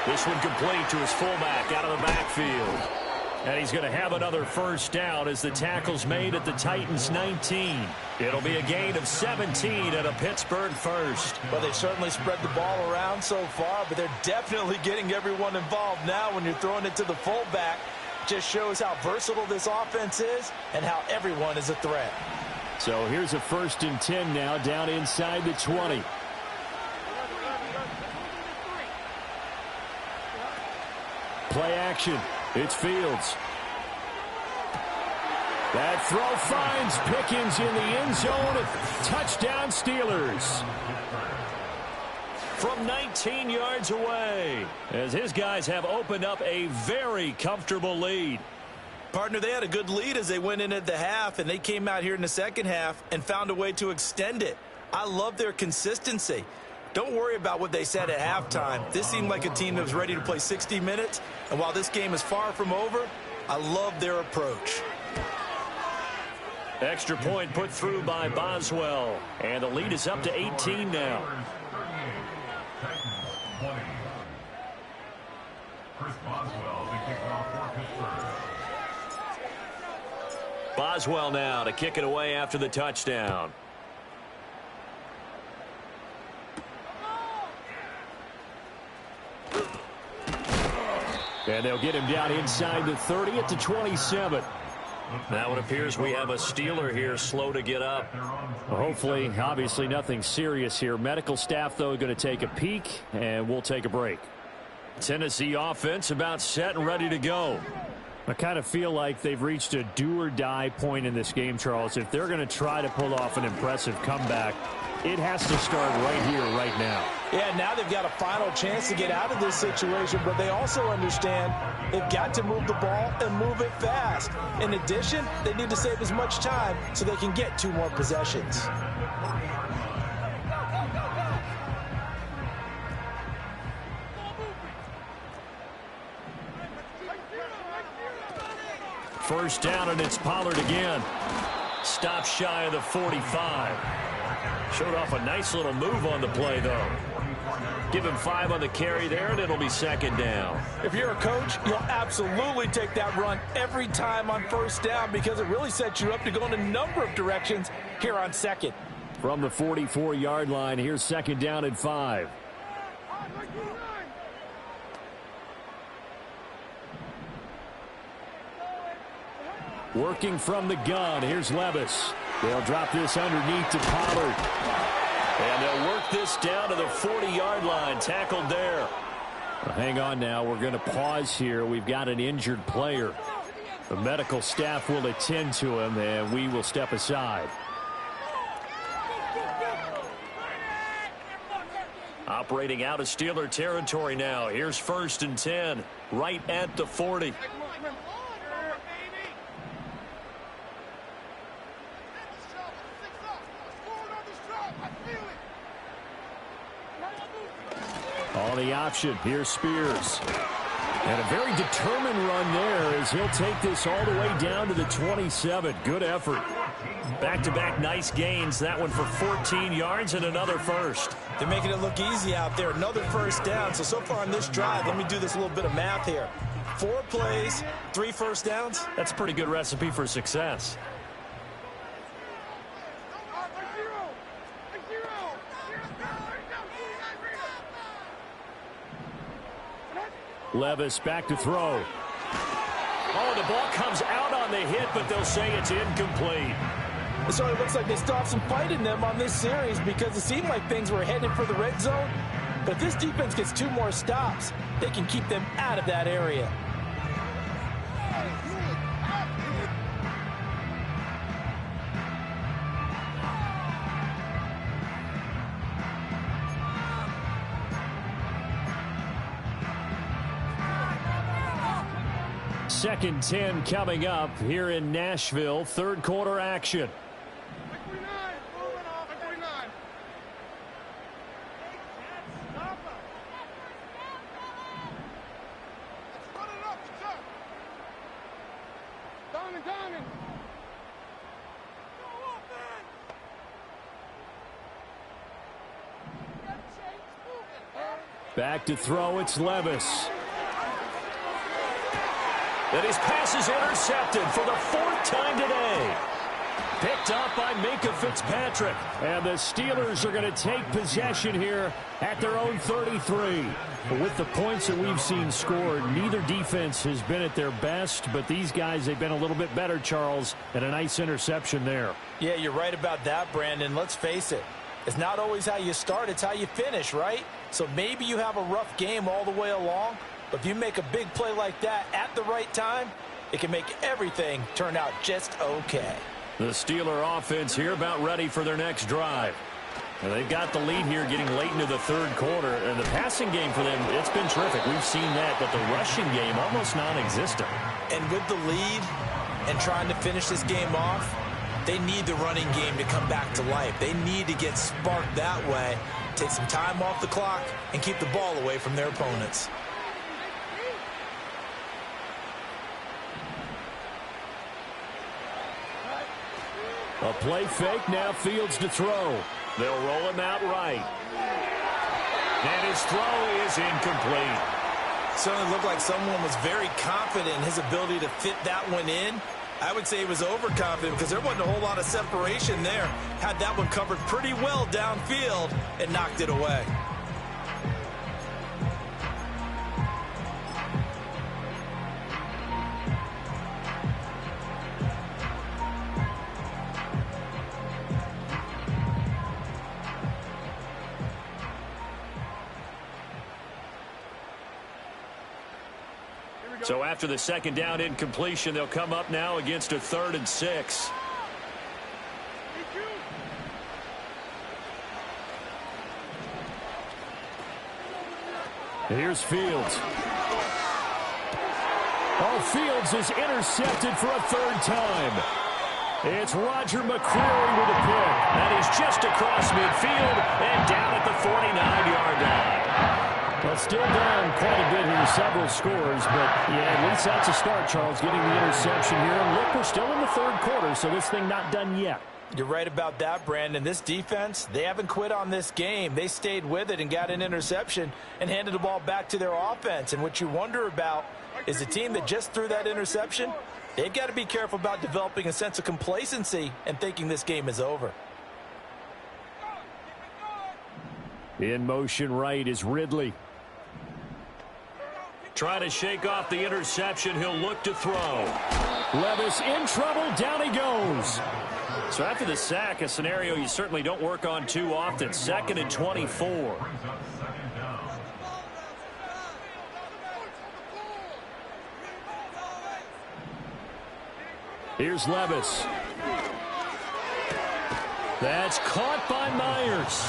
This one complete to his fullback out of the backfield. And he's going to have another 1st down as the tackle's made at the Titans' 19. It'll be a gain of 17 at a Pittsburgh 1st. Well, they've certainly spread the ball around so far, but they're definitely getting everyone involved now when you're throwing it to the fullback. Just shows how versatile this offense is and how everyone is a threat. So here's a 1st and 10 now down inside the 20. Play action. It's Fields. That throw finds Pickens in the end zone. Touchdown Steelers. From 19 yards away, as his guys have opened up a very comfortable lead. Partner, they had a good lead as they went in at the half, and they came out here in the 2nd half and found a way to extend it. I love their consistency. Don't worry about what they said at halftime. This seemed like a team that was ready to play 60 minutes, and while this game is far from over, I love their approach. Extra point put through by Boswell, and the lead is up to 18 now. Chris Boswell, the kickoff for Pittsburgh. Boswell now to kick it away after the touchdown. And they'll get him down inside the 30 at the 27. Now it appears we have a Steeler here slow to get up. Well, hopefully, obviously nothing serious here. Medical staff, though, going to take a peek, and we'll take a break. Tennessee offense about set and ready to go. I kind of feel like they've reached a do-or-die point in this game, Charles. If they're going to try to pull off an impressive comeback, it has to start right here, right now. Yeah, now they've got a final chance to get out of this situation, but they also understand they've got to move the ball and move it fast. In addition, they need to save as much time so they can get 2 more possessions. First down, and it's Pollard again. Stop shy of the 45. Showed off a nice little move on the play, though. Give him 5 on the carry there, and it'll be second down. If you're a coach, you'll absolutely take that run every time on first down because it really sets you up to go in a number of directions here on second. From the 44-yard line, here's second down and 5. Working from the gun, here's Levis. They'll drop this underneath to Pollard. And they'll work this down to the 40-yard line. Tackled there. Well, hang on now. We're going to pause here. We've got an injured player. The medical staff will attend to him, and we will step aside. Operating out of Steeler territory now. Here's 1st and 10, right at the 40. On the option, here's Spears. And a very determined run there as he'll take this all the way down to the 27. Good effort. Back-to-back nice gains. That one for 14 yards and another first. They're making it look easy out there. Another first down. So far on this drive, let me do this little bit of math here. 4 plays, 3 first downs. That's a pretty good recipe for success. Levis back to throw. Oh, the ball comes out on the hit, but they'll say it's incomplete. It sort of looks like they still have some fight in them on this series because it seemed like things were headed for the red zone. But if this defense gets 2 more stops, they can keep them out of that area. Second 10 coming up here in Nashville. 3rd quarter action. Back to throw, it's Levis. And his pass is intercepted for the 4th time today. Picked up by Minkah Fitzpatrick. And the Steelers are going to take possession here at their own 33. With the points that we've seen scored, neither defense has been at their best, but these guys, they've been a little bit better, Charles, and a nice interception there. Yeah, you're right about that, Brandon. Let's face it. It's not always how you start, it's how you finish, right? So maybe you have a rough game all the way along, but if you make a big play like that at the right time, it can make everything turn out just okay. The Steeler offense here about ready for their next drive. And they've got the lead here getting late into the 3rd quarter. And the passing game for them, it's been terrific. We've seen that, but the rushing game almost non-existent. And with the lead and trying to finish this game off, they need the running game to come back to life. They need to get sparked that way, take some time off the clock, and keep the ball away from their opponents. A play fake, now Fields to throw. They'll roll him out right. And his throw is incomplete. Certainly looked like someone was very confident in his ability to fit that one in. I would say he was overconfident because there wasn't a whole lot of separation there. Had that one covered pretty well downfield and knocked it away. So after the second down incompletion, they'll come up now against a 3rd and 6. Here's Fields. Oh, Fields is intercepted for a 3rd time. It's Roger McCreary with a pick. And he's just across midfield and down at the 49-yard line. Well, still down quite a bit here, several scores, but yeah, at least that's a start, Charles, getting the interception here. And look, we're still in the 3rd quarter, so this thing not done yet. You're right about that, Brandon. This defense, they haven't quit on this game. They stayed with it and got an interception and handed the ball back to their offense. And what you wonder about is the team that just threw that interception, they've got to be careful about developing a sense of complacency and thinking this game is over. In motion right is Ridley. Trying to shake off the interception. He'll look to throw. Levis in trouble. Down he goes. So after the sack, a scenario you certainly don't work on too often. 2nd and 24. Here's Levis. That's caught by Myers.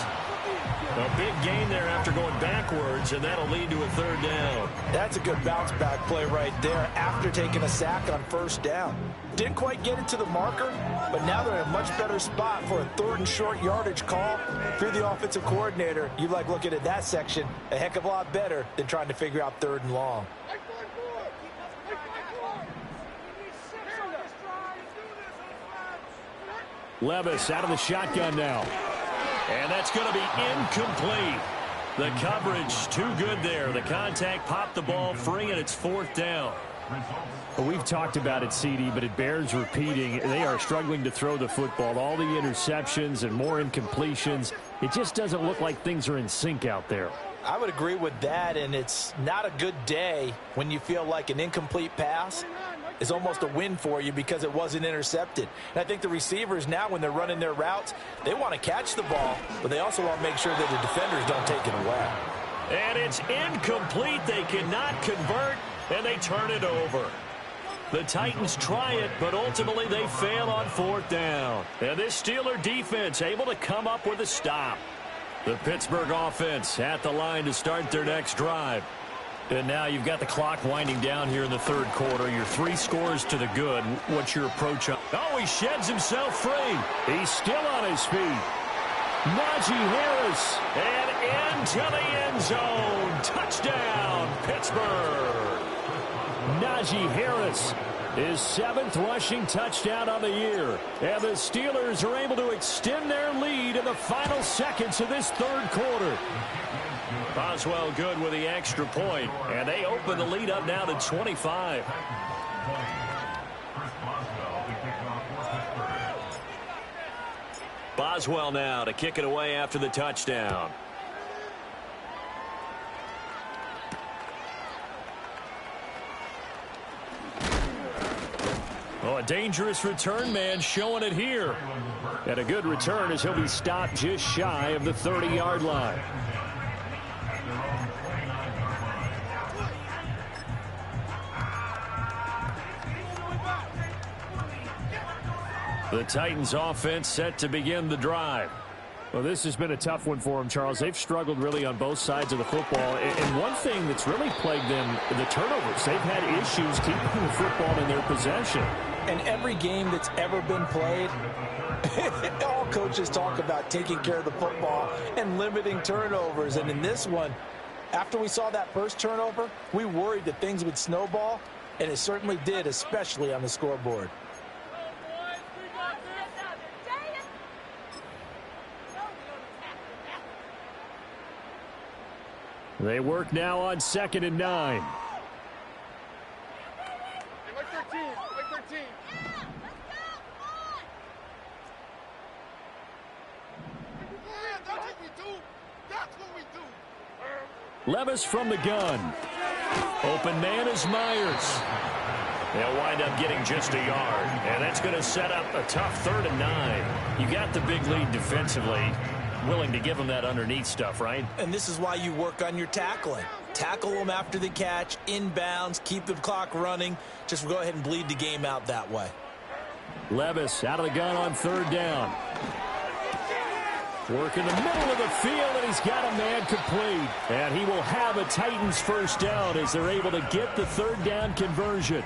A big gain there after going backwards, and that'll lead to a 3rd down. That's a good bounce-back play right there after taking a sack on 1st down. Didn't quite get it to the marker, but now they're in a much better spot for a 3rd and short yardage call. If you're the offensive coordinator, you like looking at that section a heck of a lot better than trying to figure out 3rd and long. Levis out of the shotgun now. And that's going to be incomplete. The coverage too good there. The contact popped the ball free, and it's 4th down. Well, we've talked about it, CD, but it bears repeating. They are struggling to throw the football. All the interceptions and more incompletions. It just doesn't look like things are in sync out there. I would agree with that, and it's not a good day when you feel like an incomplete pass is almost a win for you because it wasn't intercepted. And I think the receivers now, when they're running their routes, they want to catch the ball, but they also want to make sure that the defenders don't take it away. And it's incomplete. They cannot convert, and they turn it over. The Titans try it, but ultimately they fail on 4th down. And this Steeler defense able to come up with a stop. The Pittsburgh offense at the line to start their next drive. And now you've got the clock winding down here in the 3rd quarter. You're 3 scores to the good. What's your approach on? Oh, he sheds himself free. He's still on his feet. Najee Harris. And into the end zone. Touchdown, Pittsburgh. Najee Harris, his 7th rushing touchdown of the year. And the Steelers are able to extend their lead in the final seconds of this 3rd quarter. Boswell good with the extra point, and they open the lead up now to 25. Boswell now to kick it away after the touchdown. Oh, a dangerous return man showing it here. And a good return as he'll be stopped just shy of the 30-yard line. The Titans offense set to begin the drive. Well, this has been a tough one for them, Charles. They've struggled really on both sides of the football. And one thing that's really plagued them, the turnovers. They've had issues keeping the football in their possession. And every game that's ever been played, all coaches talk about taking care of the football and limiting turnovers. And in this one, after we saw that first turnover, we worried that things would snowball, and it certainly did, especially on the scoreboard. They work now on 2nd and 9. Like 13. Levis from the gun. Open man is Myers. They'll wind up getting just a yard, and that's going to set up a tough 3rd and 9. You got the big lead defensively. Willing to give them that underneath stuff, right? And this is why you work on your tackling. Tackle them after the catch, inbounds, keep the clock running. Just go ahead and bleed the game out that way. Levis out of the gun on 3rd down. Work in the middle of the field, and he's got a man complete. And he will have a Titans first down as they're able to get the 3rd down conversion.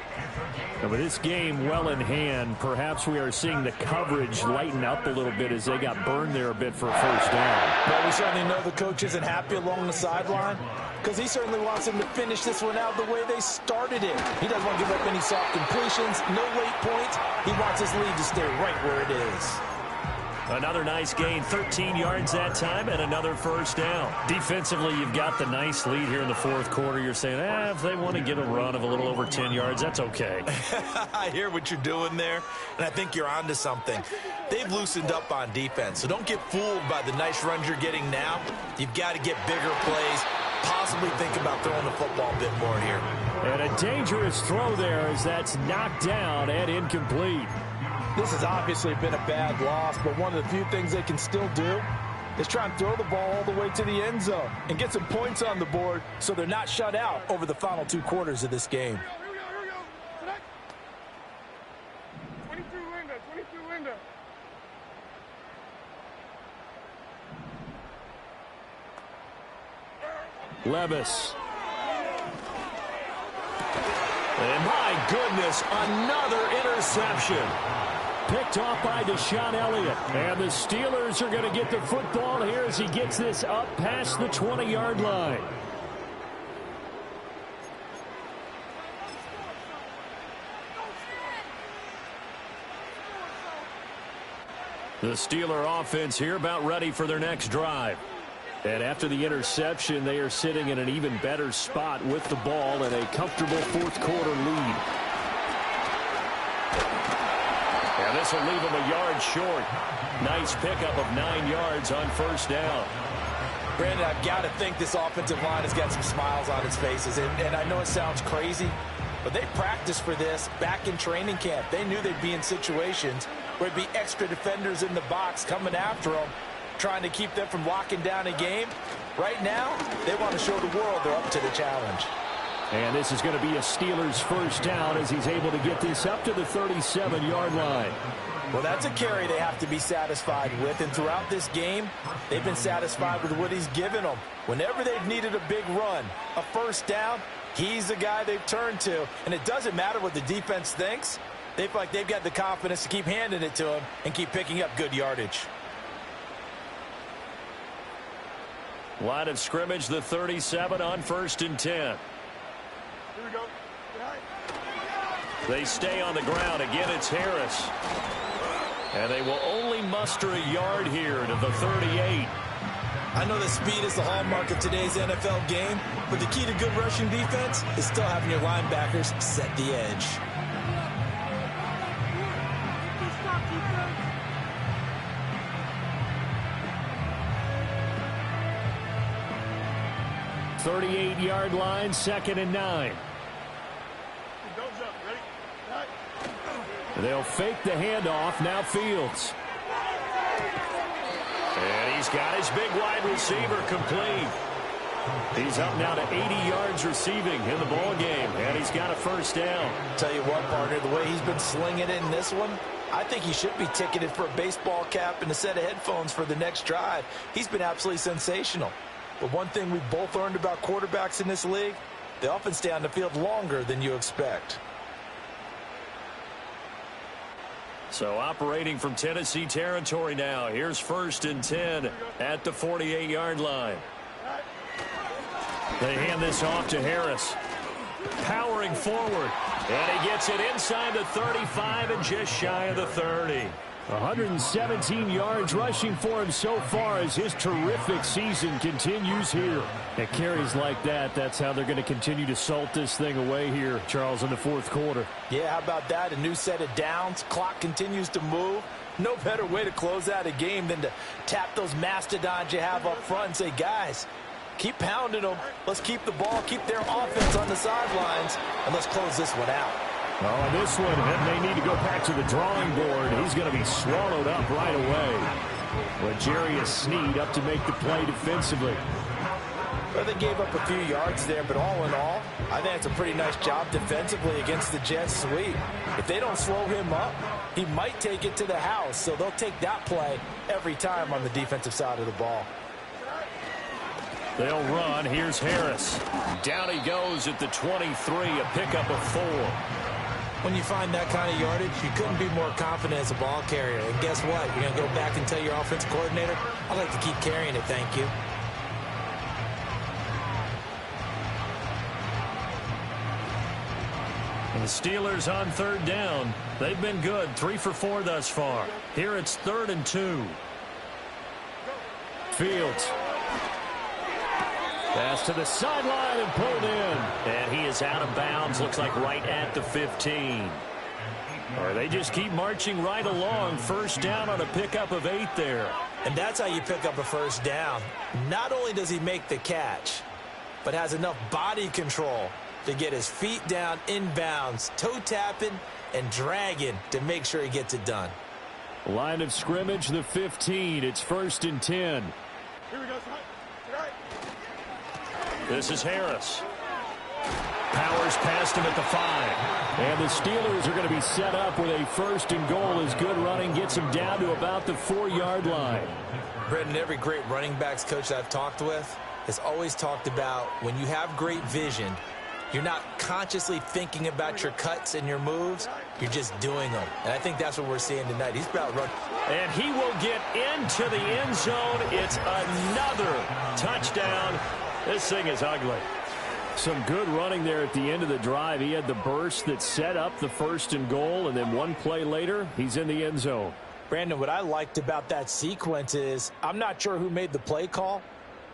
And with this game well in hand, perhaps we are seeing the coverage lighten up a little bit as they got burned there a bit for a first down. Well, we certainly know the coach isn't happy along the sideline because he certainly wants them to finish this one out the way they started it. He doesn't want to give up any soft completions, no late points. He wants his lead to stay right where it is. Another nice gain, 13 yards that time, and another first down. Defensively, you've got the nice lead here in the 4th quarter. You're saying, if they want to get a run of a little over 10 yards, that's okay. I hear what you're doing there, and I think you're onto something. They've loosened up on defense, so don't get fooled by the nice runs you're getting now. You've got to get bigger plays, possibly think about throwing the football a bit more here. And a dangerous throw there as that's knocked down and incomplete. This has obviously been a bad loss, but one of the few things they can still do is try and throw the ball all the way to the end zone and get some points on the board so they're not shut out over the final 2 quarters of this game. Here we go. 22 window. Levis. And my goodness, another interception. Picked off by Deshaun Elliott. And the Steelers are going to get the football here as he gets this up past the 20-yard line. The Steeler offense here about ready for their next drive. And after the interception, they are sitting in an even better spot with the ball and a comfortable 4th quarter lead. And this will leave them a yard short. Nice pickup of 9 yards on first down. Brandon, I've got to think this offensive line has got some smiles on its faces. And I know it sounds crazy, but they practiced for this back in training camp. They knew they'd be in situations where there'd be extra defenders in the box coming after them, trying to keep them from locking down a game. Right now, they want to show the world they're up to the challenge. And this is going to be a Steelers first down as he's able to get this up to the 37-yard line. Well, that's a carry they have to be satisfied with. And throughout this game, they've been satisfied with what he's given them. Whenever they've needed a big run, a first down, he's the guy they've turned to. And it doesn't matter what the defense thinks. They feel like they've got the confidence to keep handing it to him and keep picking up good yardage. Line of scrimmage, the 37 on 1st and 10. Here we go. They stay on the ground. Again, it's Harris. And they will only muster a yard here to the 38. I know that speed is the hallmark of today's NFL game, but the key to good rushing defense is still having your linebackers set the edge. $38-yard line, 2nd and 9. They'll fake the handoff. Now Fields. And he's got his big wide receiver complete. He's up now to 80 yards receiving in the ball game, and he's got a first down. Tell you what, partner, the way he's been slinging it in this one, I think he should be ticketed for a baseball cap and a set of headphones for the next drive. He's been absolutely sensational. But one thing we've both learned about quarterbacks in this league, they often stay on the field longer than you expect. So operating from Tennessee territory now. Here's 1st and 10 at the 48-yard line. They hand this off to Harris. Powering forward. And he gets it inside the 35 and just shy of the 30. 117 yards rushing for him so far as his terrific season continues here. At carries like that, that's how they're going to continue to salt this thing away here, Charles, in the 4th quarter. Yeah, how about that? A new set of downs. Clock continues to move. No better way to close out a game than to tap those mastodons you have up front and say, guys, Keep pounding them. Let's keep the ball, keep their offense on the sidelines, and let's close this one out. Oh, and this one, they need to go back to the drawing board. He's going to be swallowed up right away. L'Jarius Sneed up to make the play defensively. Well, they gave up a few yards there, but all in all, I think it's a pretty nice job defensively against the jet sweep. If they don't slow him up, he might take it to the house, so they'll take that play every time on the defensive side of the ball. They'll run. Here's Harris. Down he goes at the 23, a pickup of 4. When you find that kind of yardage, you couldn't be more confident as a ball carrier. And guess what? You're going to go back and tell your offensive coordinator, I'd like to keep carrying it, thank you. And the Steelers on 3rd down. They've been good, 3 for 4 thus far. Here it's 3rd and 2. Fields. Pass to the sideline and pulled in. And he is out of bounds, looks like right at the 15. They just keep marching right along. 1st down on a pickup of 8 there. And that's how you pick up a 1st down. Not only does he make the catch, but has enough body control to get his feet down inbounds, toe tapping and dragging to make sure he gets it done. Line of scrimmage, the 15. It's 1st and 10. Here we go, son. Right. This is Harris. Powers past him at the 5. And the Steelers are going to be set up with a 1st and goal as good running gets him down to about the 4-yard line. Brendan, every great running backs coach I've talked with has always talked about when you have great vision, you're not consciously thinking about your cuts and your moves. You're just doing them. And I think that's what we're seeing tonight. He's about to run. And he will get into the end zone. It's another touchdown. This thing is ugly. Some good running there at the end of the drive. He had the burst that set up the 1st and goal, and then one play later, he's in the end zone. Brandon, what I liked about that sequence is I'm not sure who made the play call,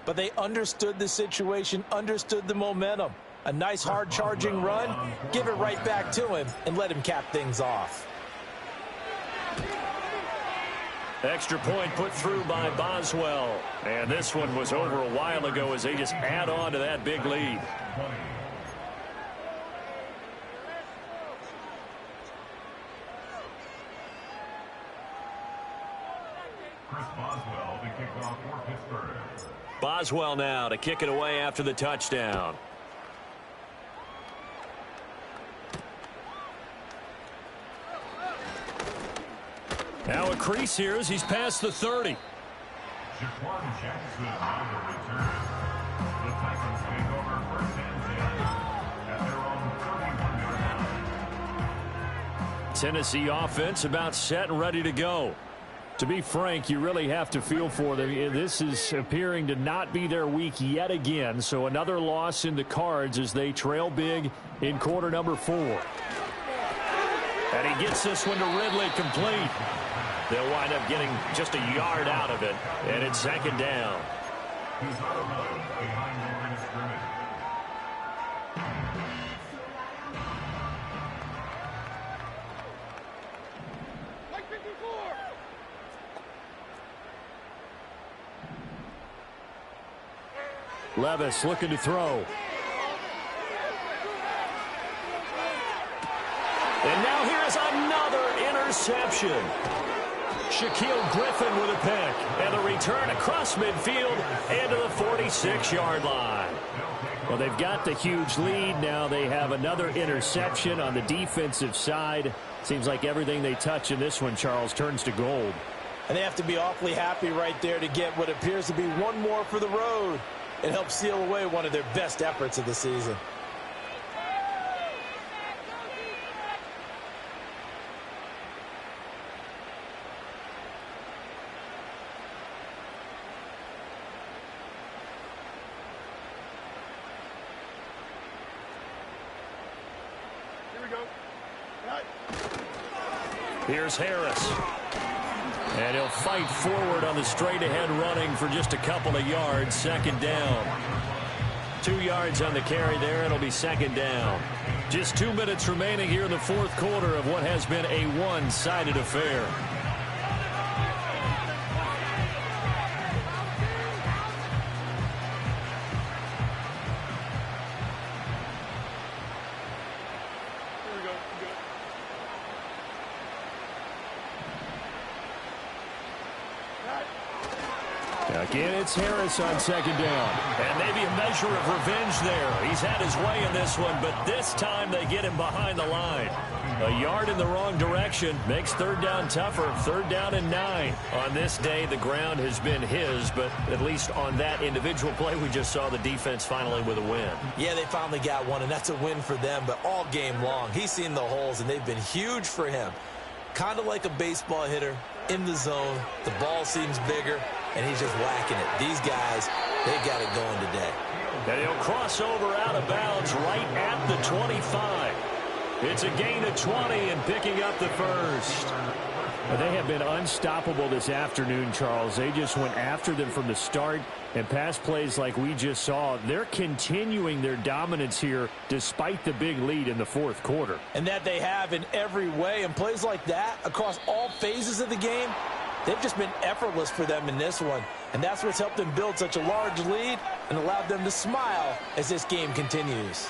but they understood the situation, understood the momentum. A nice hard-charging run, give it right back to him, and let him cap things off. Extra point put through by Boswell. And this one was over a while ago as they just add on to that big lead. Chris Boswell to kick off for Pittsburgh. Boswell now to kick it away after the touchdown. Now a crease here as he's past the 30. Jaquan Jackson on the return. The Titans take over 1st and 10 at their own 31-yard line. Tennessee offense about set and ready to go. To be frank, you really have to feel for them. This is appearing to not be their week yet again. So another loss in the cards as they trail big in quarter number 4. And he gets this one to Ridley complete. They'll wind up getting just a yard out of it. And it's 2nd down. He's on the run behind the line of scrimmage. Like 54. Levis looking to throw. And now here's another interception. Shaquille Griffin with a pick. And the return across midfield and to the 46-yard line. Well, they've got the huge lead. Now they have another interception on the defensive side. Seems like everything they touch in this one, Charles, turns to gold. And they have to be awfully happy right there to get what appears to be one more for the road. It helps seal away one of their best efforts of the season. Here's Harris. And he'll fight forward on the straight-ahead running for just a couple of yards. 2nd down. 2 yards on the carry there. It'll be 2nd down. Just 2 minutes remaining here in the 4th quarter of what has been a one-sided affair. Again, it's Harris on second down. And maybe a measure of revenge there. He's had his way in this one, but this time they get him behind the line. A yard in the wrong direction makes third down tougher. Third down and 9. On this day, the ground has been his, but at least on that individual play, we just saw the defense finally with a win. Yeah, they finally got one, and that's a win for them, but all game long, he's seen the holes, and they've been huge for him. Kind of like a baseball hitter in the zone. The ball seems bigger, and he's just whacking it. These guys, they've got it going today. And he'll cross over out of bounds right at the 25. It's a gain of 20 and picking up the first. They have been unstoppable this afternoon, Charles. They just went after them from the start, and pass plays like we just saw, they're continuing their dominance here despite the big lead in the fourth quarter. And that they have in every way, and plays like that across all phases of the game, they've just been effortless for them in this one. And that's what's helped them build such a large lead and allowed them to smile as this game continues.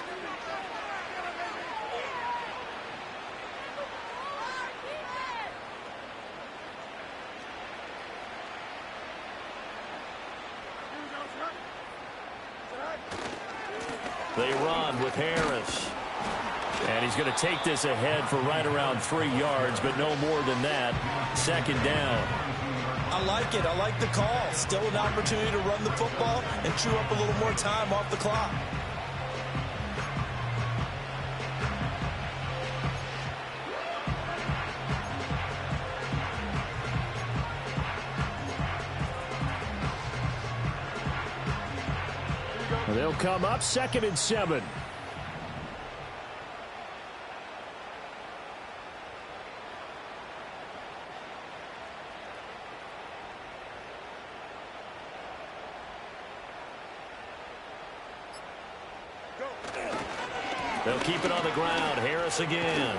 They run with Harris. And he's going to take this ahead for right around 3 yards, but no more than that. Second down. I like it. I like the call. Still an opportunity to run the football and chew up a little more time off the clock. They'll come up 2nd and 7. They'll keep it on the ground. Harris again.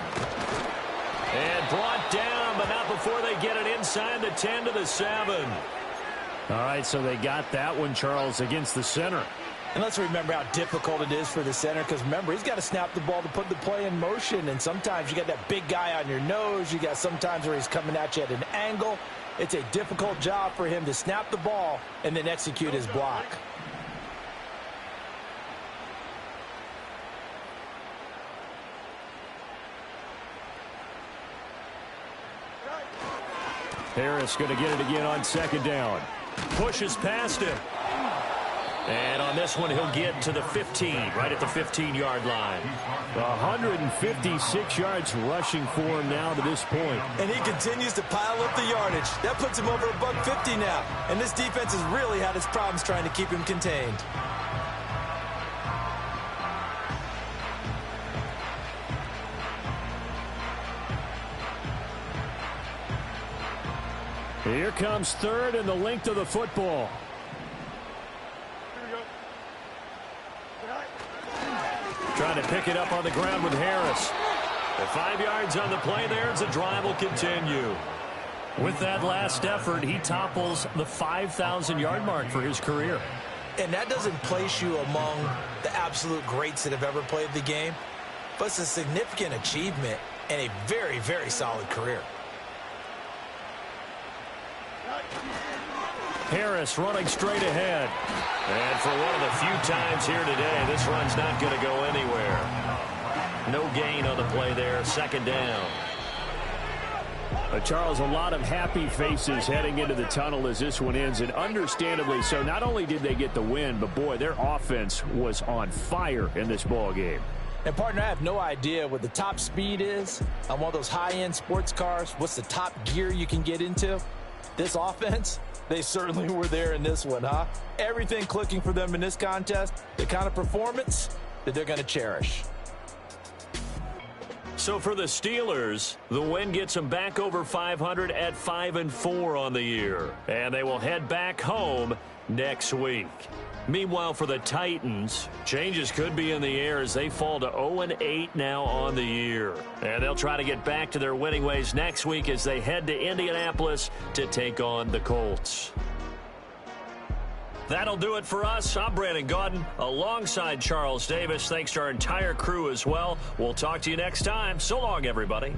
And brought down, but not before they get it inside the 10 to the 7. All right, so they got that one, Charles, against the center. And let's remember how difficult it is for the center, because remember, he's got to snap the ball to put the play in motion, and sometimes you got that big guy on your nose. You got sometimes where he's coming at you at an angle. It's a difficult job for him to snap the ball and then execute his block. Harris going to get it again on second down. Pushes past him. And on this one, he'll get to the 15, right at the 15-yard line. 156 yards rushing for him now to this point. And he continues to pile up the yardage. That puts him over $150 now. And this defense has really had its problems trying to keep him contained. Here comes third and the length of the football. Trying to pick it up on the ground with Harris. The 5 yards on the play there as the drive will continue. With that last effort, he topples the 5,000-yard mark for his career. And that doesn't place you among the absolute greats that have ever played the game, but it's a significant achievement and a very, very solid career. Harris running straight ahead. And for one of the few times here today, this run's not going to go anywhere. No gain on the play there. Second down. Charles, a lot of happy faces heading into the tunnel as this one ends, and understandably so. Not only did they get the win, but boy, their offense was on fire in this ball game. And partner, I have no idea what the top speed is on one of those high-end sports cars. What's the top gear you can get into? This offense, they certainly were there in this one, huh? Everything clicking for them in this contest, the kind of performance that they're going to cherish. So for the Steelers, the win gets them back over 500 at 5-4 on the year. And they will head back home next week. Meanwhile, for the Titans, changes could be in the air as they fall to 0-8 now on the year. And they'll try to get back to their winning ways next week as they head to Indianapolis to take on the Colts. That'll do it for us. I'm Brandon Gaudin alongside Charles Davis. Thanks to our entire crew as well. We'll talk to you next time. So long, everybody.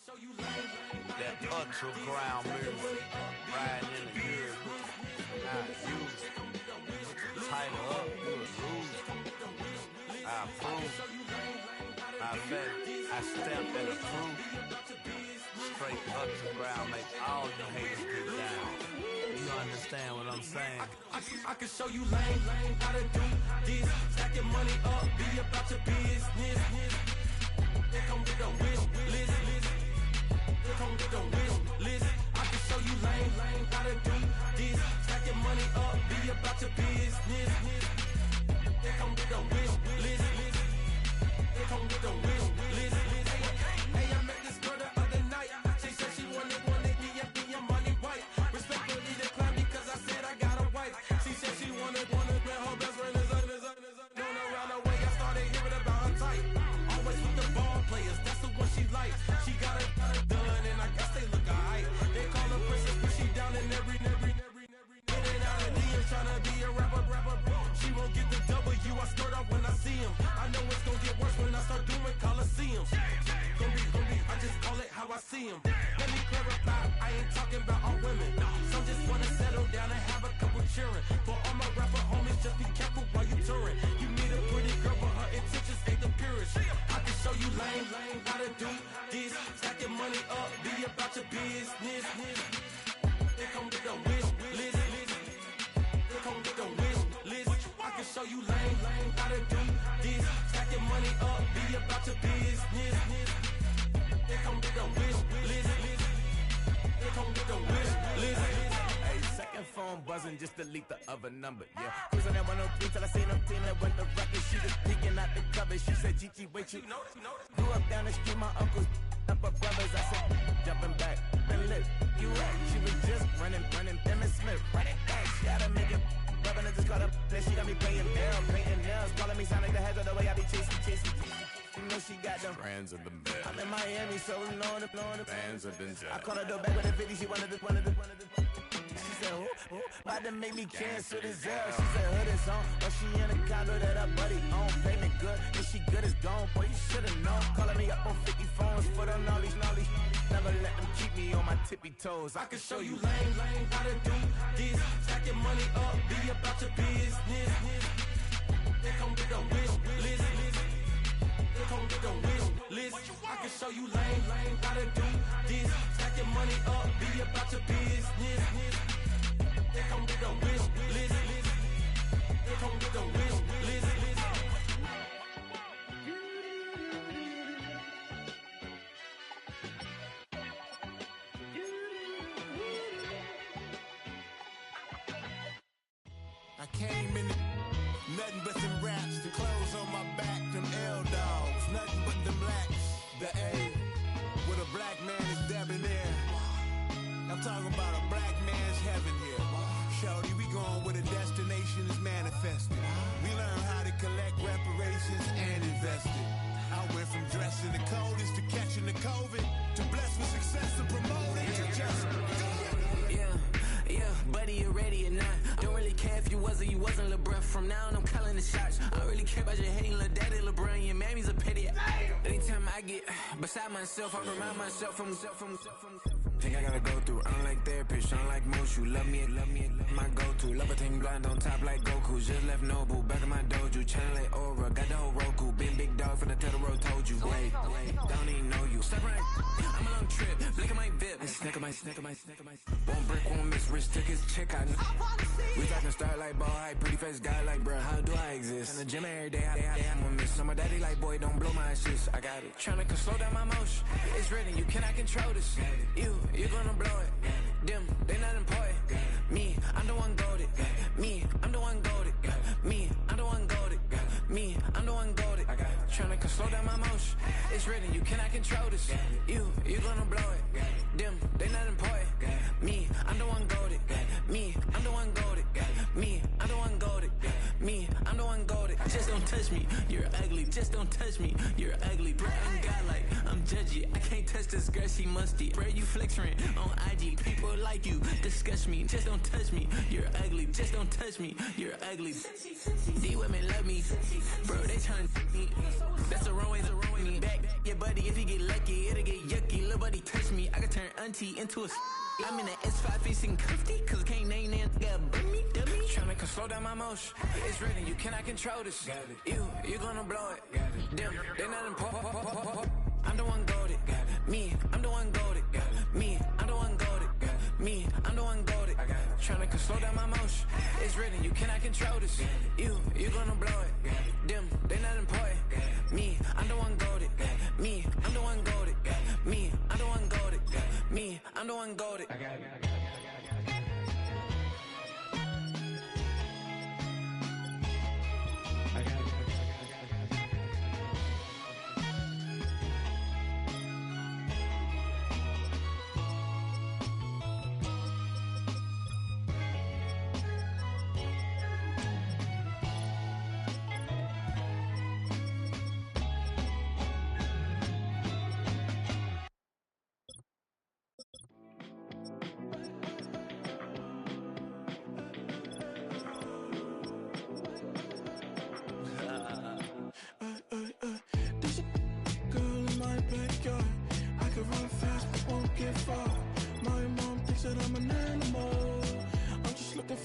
That ultra ground music, riding in the years, I use it. Tighten up, you would lose it. I approve. I bet I stamped and approved. Straight ultra ground, make all you haters get down. You understand what I'm saying? I can show you lame, how to do this. Stacking money up, be about your business. They come with a wish list. They come with a wish list. I can show you lame, how to do this. Stacking money up, be about your business. They come with a wish list. They come with a wish list. Hey, I met this girl the other night. She said she wanted be your money white. Respectfully declined because I said I got a wife. She said she wanted when her best friend is known around the way. I started hearing about her type. Always with the ball players, that's the one she likes. She got it done and I guess they look alright. They call her princess, but she down in every. In and out of DMs trying to be a rapper. She won't get the W, I skirt off when I see him. I know it's gonna get worse when I start doing Coliseums. Gonna be, I just call it how I see him. Let me clarify, I ain't talking about all women. Some just wanna settle down and have a couple cheering. For all my rapper homies, just be careful while you touring. You meet a pretty girl, but her intentions ain't the purest. I can show you lame, how to do this. Stacking money up, be about your business. They come with a wish list. They come with a wish list. I can show you lame, how to do this. Stacking money up, be about your business. They come with a wish list. They come with a wish list. Hey, second phone buzzing, just delete the other number, yeah. Cruising at 103 till I seen them team that went the record. She was peeking out the cover. She said, Gigi, wait, you grew up down the street, my uncles up her brothers. I said, jumping back, and lit, you at. She was just running, Emmett Smith, running back. She had a nigga, rubbing her, just caught up. Then she got me playing barrel, painting nails, calling me Sonic the Hedgehog the way I be chasing. You know she got them Brands of the bed. I'm in Miami, so we know the Bands have been jacked. I called her door back with a 50, she wanted the. She said, about to make me cancel this L. She said, hood is on, but she in a condo that her buddy own. Payment good, if she good is gone, boy, you should've known. Calling me up on 50 phones, foot on all these. Never let them keep me on my tippy toes. I can show you lame, how to do this. Stacking money up, be about your business. They come with a wish list. They come with a wish list. I can show you lame, how to do this. Stacking money up, be about your business. They come with a wish list. They come with a wish list. I came in nothing but them raps, the clothes on my back, them L-dogs, nothing but them blacks, the A, with a black man is debonair. I'm talking about a black man's heaven here. Shorty, we going where the destination is manifested. We learn how to collect reparations and invest it. I went from dressing the coldest to catching the COVID, to blessed with success and promoting to just Yeah, buddy, you ready or not? Don't really care if you was or you wasn't LeBron. From now on, I'm calling the shots. I don't really care about your hating little daddy LeBron. Your mammy's a pity. Anytime I get beside myself, I remind myself from. Think I gotta go through. I don't like therapist, I don't like most. You love me, my go-to. Love a team blind on top like Goku. Just left Noble, back in my dojo. Channel like Aura, got the whole Roku. Been big dog from the Tether Road, told you. Wait, don't even know you. Step right, I'm a long trip. Look at my VIP. Snicker my. Won't break, won't miss. Rich took his check out. We talking Starlight ball hype, pretty face guy like bruh. How do I exist? In the gym every day, I'm gonna miss. So my daddy like, boy, don't blow my assist. I got it. Tryna slow down my motion. It's written, you cannot control this. You're gonna blow it. Them, they not important. Me, I'm the one goated. Me, I'm the one goated. Me, I'm the one goated. Me, I'm the one goated. Tryna slow down my motion. It's written, you cannot control this. You're gonna blow it. Them, they not important. Me, I'm the one goated. Me, I'm the one goated. Me, I'm the one goated. Me, I'm the one goated. Just don't touch me, you're ugly. Just don't touch me, you're ugly. Bro, I'm godlike, I'm judgy. I can't touch this girl, she musty. Bro, you flexing on IG. People like you disgust me. Just don't touch me, you're ugly. Just don't touch me, you're ugly. These women love me, bro. They tryna me. That's the wrong way to me. Back your buddy if he get lucky, it'll get yucky. Little buddy auntie into a. I'm in an S5 facing cuffy, cause can't name that got burn me, dummy. Tryna slow down my motion. It's written, you cannot control this. You gonna blow it. Them, they not important. I'm the one goated. Me, I'm the one goated. Me, I'm the one goated. Me, I'm the one goated. Tryna slow down my motion. It's written, you cannot control this. You gonna blow it. Them, they not important. Me, I'm the one goated. Me, I'm the one goated. Me, I'm the one goated. Me, I'm the one goated.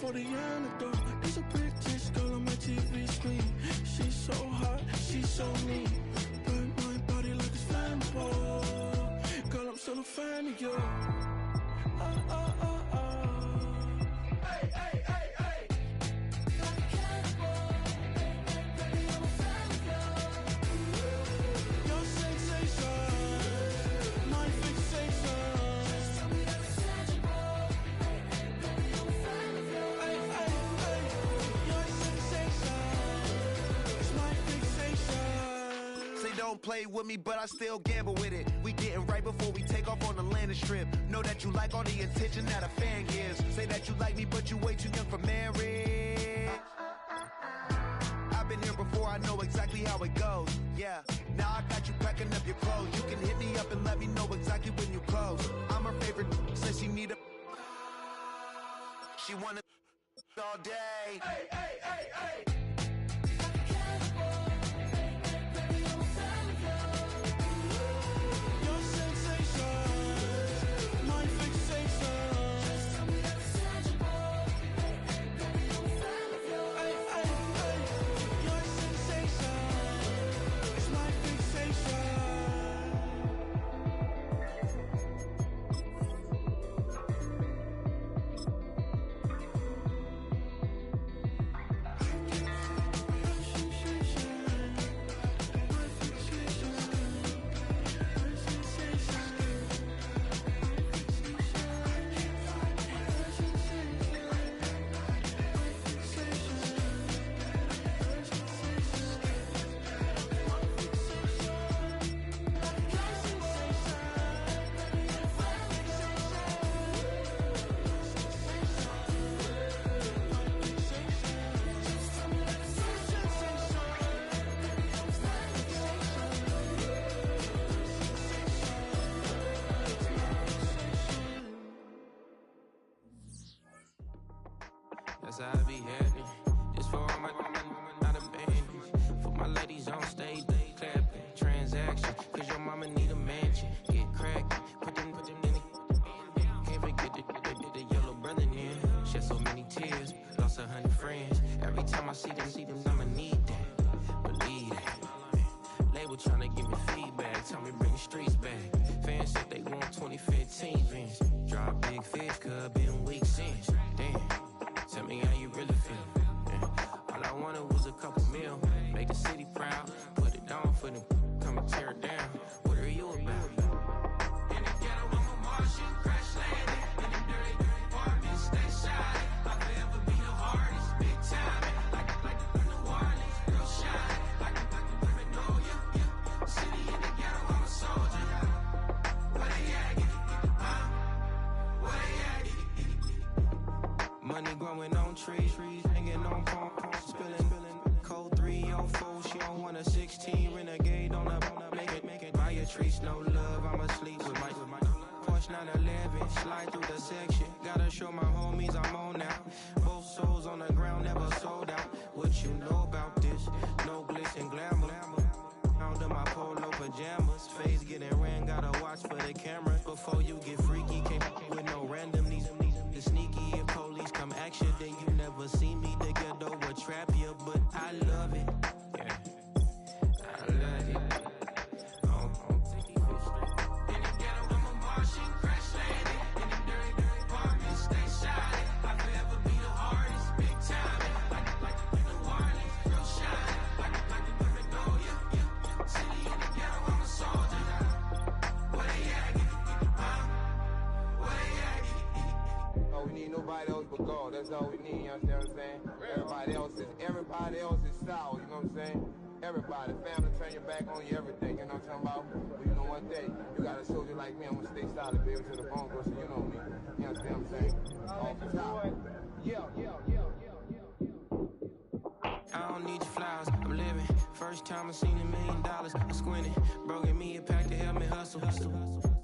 For the antidote, there's a British girl on my TV screen. She's so hot, she's so mean. Burn my body like it's flammable. Girl, I'm still a fan of you. Hey, hey, hey, hey. Like a cannibal. Baby, I'm a fan of you. Your sensation, my fixation. Just tell me that it's tangible. Baby, I'm a fan of you. Don't play with me, but I still gamble with it. We getting right before we take off on the landing strip. Know that you like all the attention that a fan gives. Say that you like me, but you way too young for marriage. I've been here before, I know exactly how it goes. Yeah, now I got you packing up your clothes. You can hit me up and let me know exactly when you close. I'm her favorite, says she need a. She wanna all day. Hey, hey, hey, hey. That's how I be happening. This for all my not abandoned. For my ladies on stage, they clapping. Transaction, cause your mama need a mansion. Get crackin', put them in it. Can't forget the yellow brother in. Shed so many tears, lost 100 friends. Every time I see them, I'ma need that. Believe that. Label tryna give me feedback, tell me bring the streets back. Fans said they want 2015 Vince. Drop big fish, cuz been weak since. Damn. Tell me how you really feel. Yeah. All I wanted was a couple mil. Make the city proud. Put it down for them. Come and tear it down. What are you about? In the ghetto, I'm a Martian. Crash landing. In them dirty apartments, stay shiny. I'll forever be the hardest. Big time. Like the New Orleans. Real shine. Like the Magnolia. City in the ghetto, I'm a soldier. Where they at? Where they at? Money growing on trees, hanging on palm, spilling, code 304, she don't want a 16, renegade on a, make it, buy a tree, no love, I'ma sleep with my Porsche 911, slide through the section, gotta show my homies I'm on now, both souls on the ground, never sold out, what you know about this, no glitz and glamour, under my polo pajamas, face getting ran, gotta watch for for the camera. Before you get freaky, can't with no random. These sneaky. If police come ask you, then you never see me. The ghetto will trap you, but I love it. Yeah, I love it. In the ghetto, I'm a Martian, crash landed. In the dirty apartment, stay shiny. I forever be the hardest, big time. Like the Warriors, real shiny. Like the Magnolia, yeah. City in the ghetto, I'm a soldier. Where they at? Where they at? Oh, we need nobody else but God. That's all we need, you understand what I'm saying? Everybody else is sour, you know what I'm saying? Everybody, family, turn your back on you, everything, you know what I'm talking about? But you know one thing, you got a soldier like me, I'm gonna stay solid, baby, to the bone, bro, so you know me. You understand what I'm saying? Off the top. I don't need your flowers, I'm living. First time I seen $1 million, I squinted. Broke me a pack to help me hustle.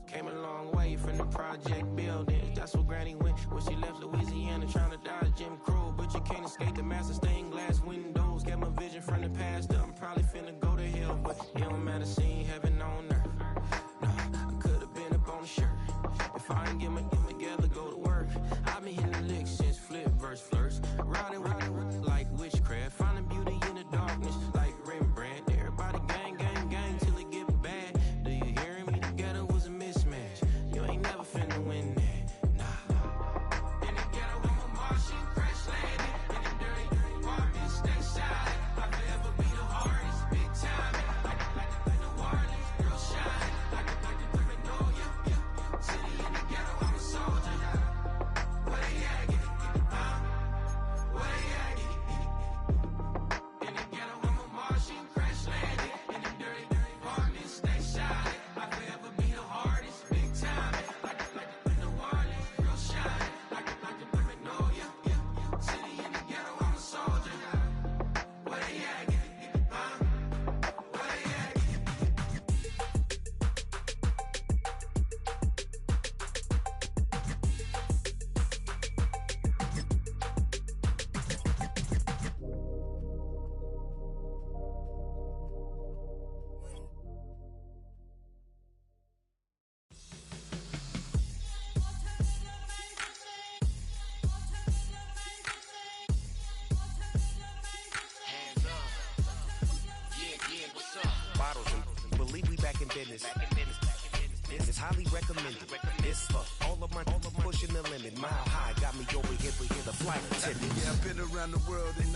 Came a long way from the project buildings. That's where Granny went when she left Louisiana, trying to dodge Jim Crow. But you can't escape the master stained glass windows. Got my vision from the past. I'm probably finna go to hell, but it don't matter, seeing heaven on earth. No, I could have been up on the shirt. If I ain't get my together, go to work. I've been hitting the licks since flip verse first. Riding like witchcraft, finding beauty in the darkness like Rembrandt. Everybody gang till it get bad. Do you hear me? The ghetto was a mismatch. You ain't never finna win that. Nah. In the ghetto, I'm a Martian, crash landed. In the dirty apartment, stay shy. I forever be the hardest, big time. Like the Warriors, real shine. Like the Magnolia, yeah. City in the ghetto, I'm a soldier. Where they at? Where they at? In the ghetto, I'm a Martian, crash landed. In the dirty apartment, stay shy. I forever be the hardest, big time. Like the Warriors, real shine. Like the Magnolia, yeah. City in the ghetto, I'm a soldier. Where they at? Where they at? Bottles and believe we back in business. This is highly recommended. This for all of my pushing the limit. Mile high got me over here the flight attendant. Yeah, I've been around the world and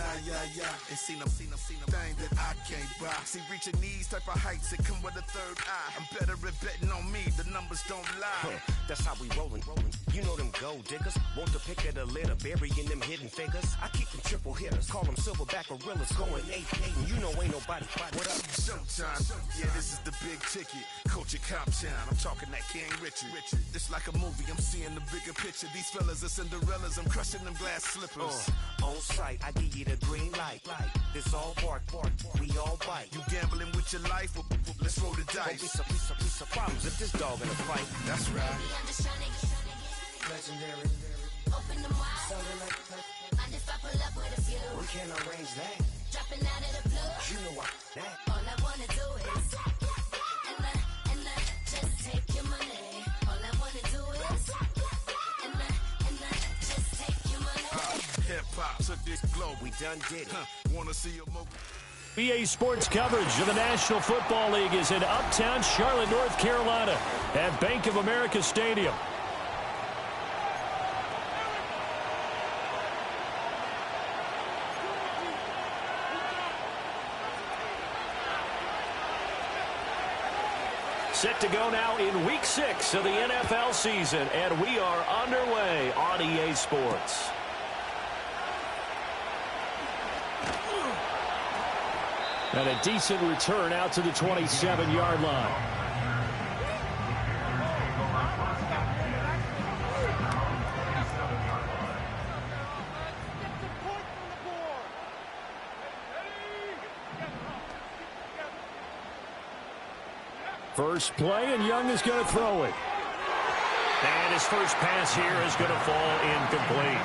and seen them thing that I can't buy. See, reaching these type of heights, it come with a third eye. I'm better at betting on me, the numbers don't lie. That's how we rollin'. You know them gold diggers, want to pick at a litter, burying them hidden figures. I keep them triple hitters, call them silverback gorillas, going 8-8, and you know ain't nobody. What up, Showtime? Yeah, this is the big ticket. Culture Cop Town, I'm talking that King Richard. This like a movie, I'm seeing the bigger picture. These fellas are Cinderellas, I'm crushing them glass slippers. On sight, I give you the green light. This all bark, we all bite. You gambling with your life? Well, let's roll the dice. Piece of problems if this dog in a fight. That's right. Legendary. Open them wide. I just pull up with a few. We can't arrange that. Dropping out of the blue. You know what? That. All I wanna do is and just take your money. All I wanna do is and just take your money. Hip hop took this globe. We done did it. Wanna see a mo? BA Sports coverage of the National Football League is in Uptown Charlotte, North Carolina at Bank of America Stadium. Set to go now in Week 6 of the NFL season, and we are underway on EA Sports. And a decent return out to the 27-yard line. First play, and Young is going to throw it. And his first pass here is going to fall incomplete.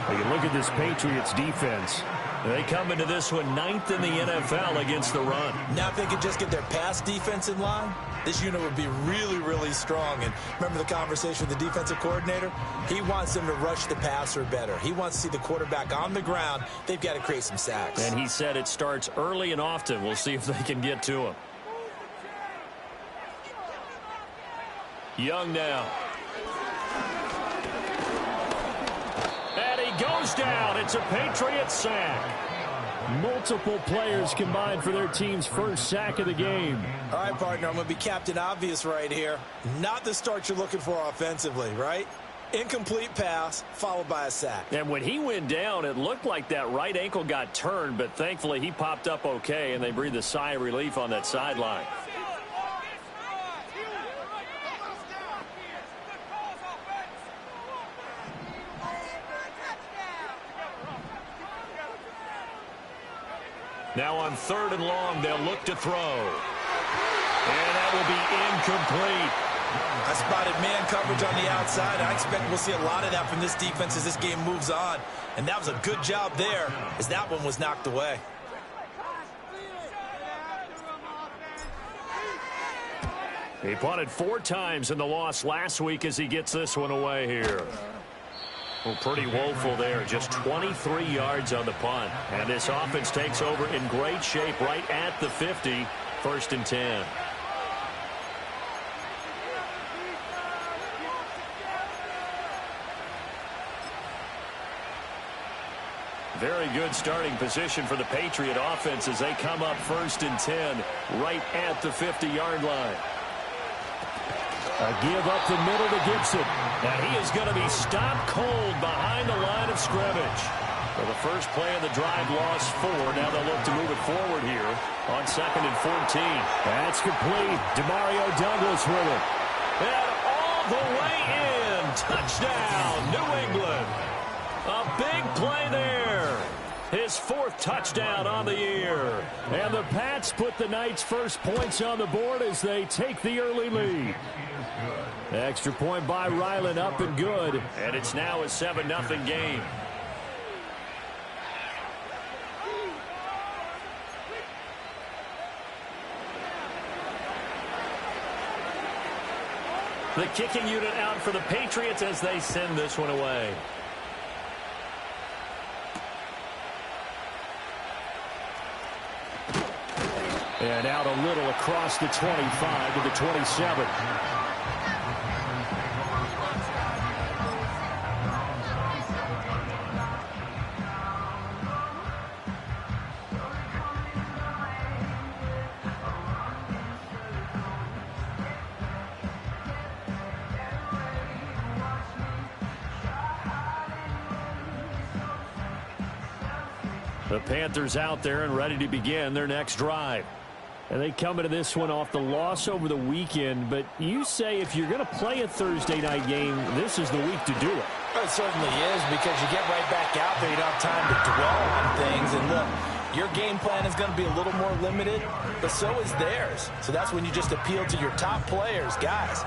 Well, you look at this Patriots defense. They come into this one 9th in the NFL against the run. Now if they could just get their pass defense in line, this unit would be really, really strong. And remember the conversation with the defensive coordinator? He wants them to rush the passer better. He wants to see the quarterback on the ground. They've got to create some sacks. And he said it starts early and often. We'll see if they can get to him. Young now. And he goes down. It's a Patriot sack. Multiple players combined for their team's first sack of the game. All right, partner, I'm going to be Captain Obvious right here. Not the start you're looking for offensively, right? Incomplete pass followed by a sack. And when he went down, it looked like that right ankle got turned, but thankfully he popped up okay, and they breathed a sigh of relief on that sideline. Now on 3rd and long, they'll look to throw. And that will be incomplete. I spotted man coverage on the outside. I expect we'll see a lot of that from this defense as this game moves on. And that was a good job there as that one was knocked away. He punted 4 times in the loss last week as he gets this one away here. Well, pretty woeful there. Just 23 yards on the punt. And this offense takes over in great shape right at the 50. 1st and 10. Very good starting position for the Patriot offense as they come up 1st and 10 right at the 50-yard line. A give up the middle to Gibson. And he is going to be stopped cold behind the line of scrimmage. For the first play of the drive, lost 4. Now they'll look to move it forward here on 2nd and 14. That's complete. Demario Douglas with it. And all the way in. Touchdown, New England. A big play there. His 4th touchdown on the year. And the Pats put the night's first points on the board as they take the early lead. Extra point by Ryland, up and good. And it's now a 7-0 game. The kicking unit out for the Patriots as they send this one away. And out a little across the 25 to the 27. The Panthers out there and ready to begin their next drive. And they come into this one off the loss over the weekend. But you say if you're going to play a Thursday night game, this is the week to do it. It certainly is, because you get right back out there. You don't have time to dwell on things. And look, your game plan is going to be a little more limited, but so is theirs. So that's when you just appeal to your top players. Guys,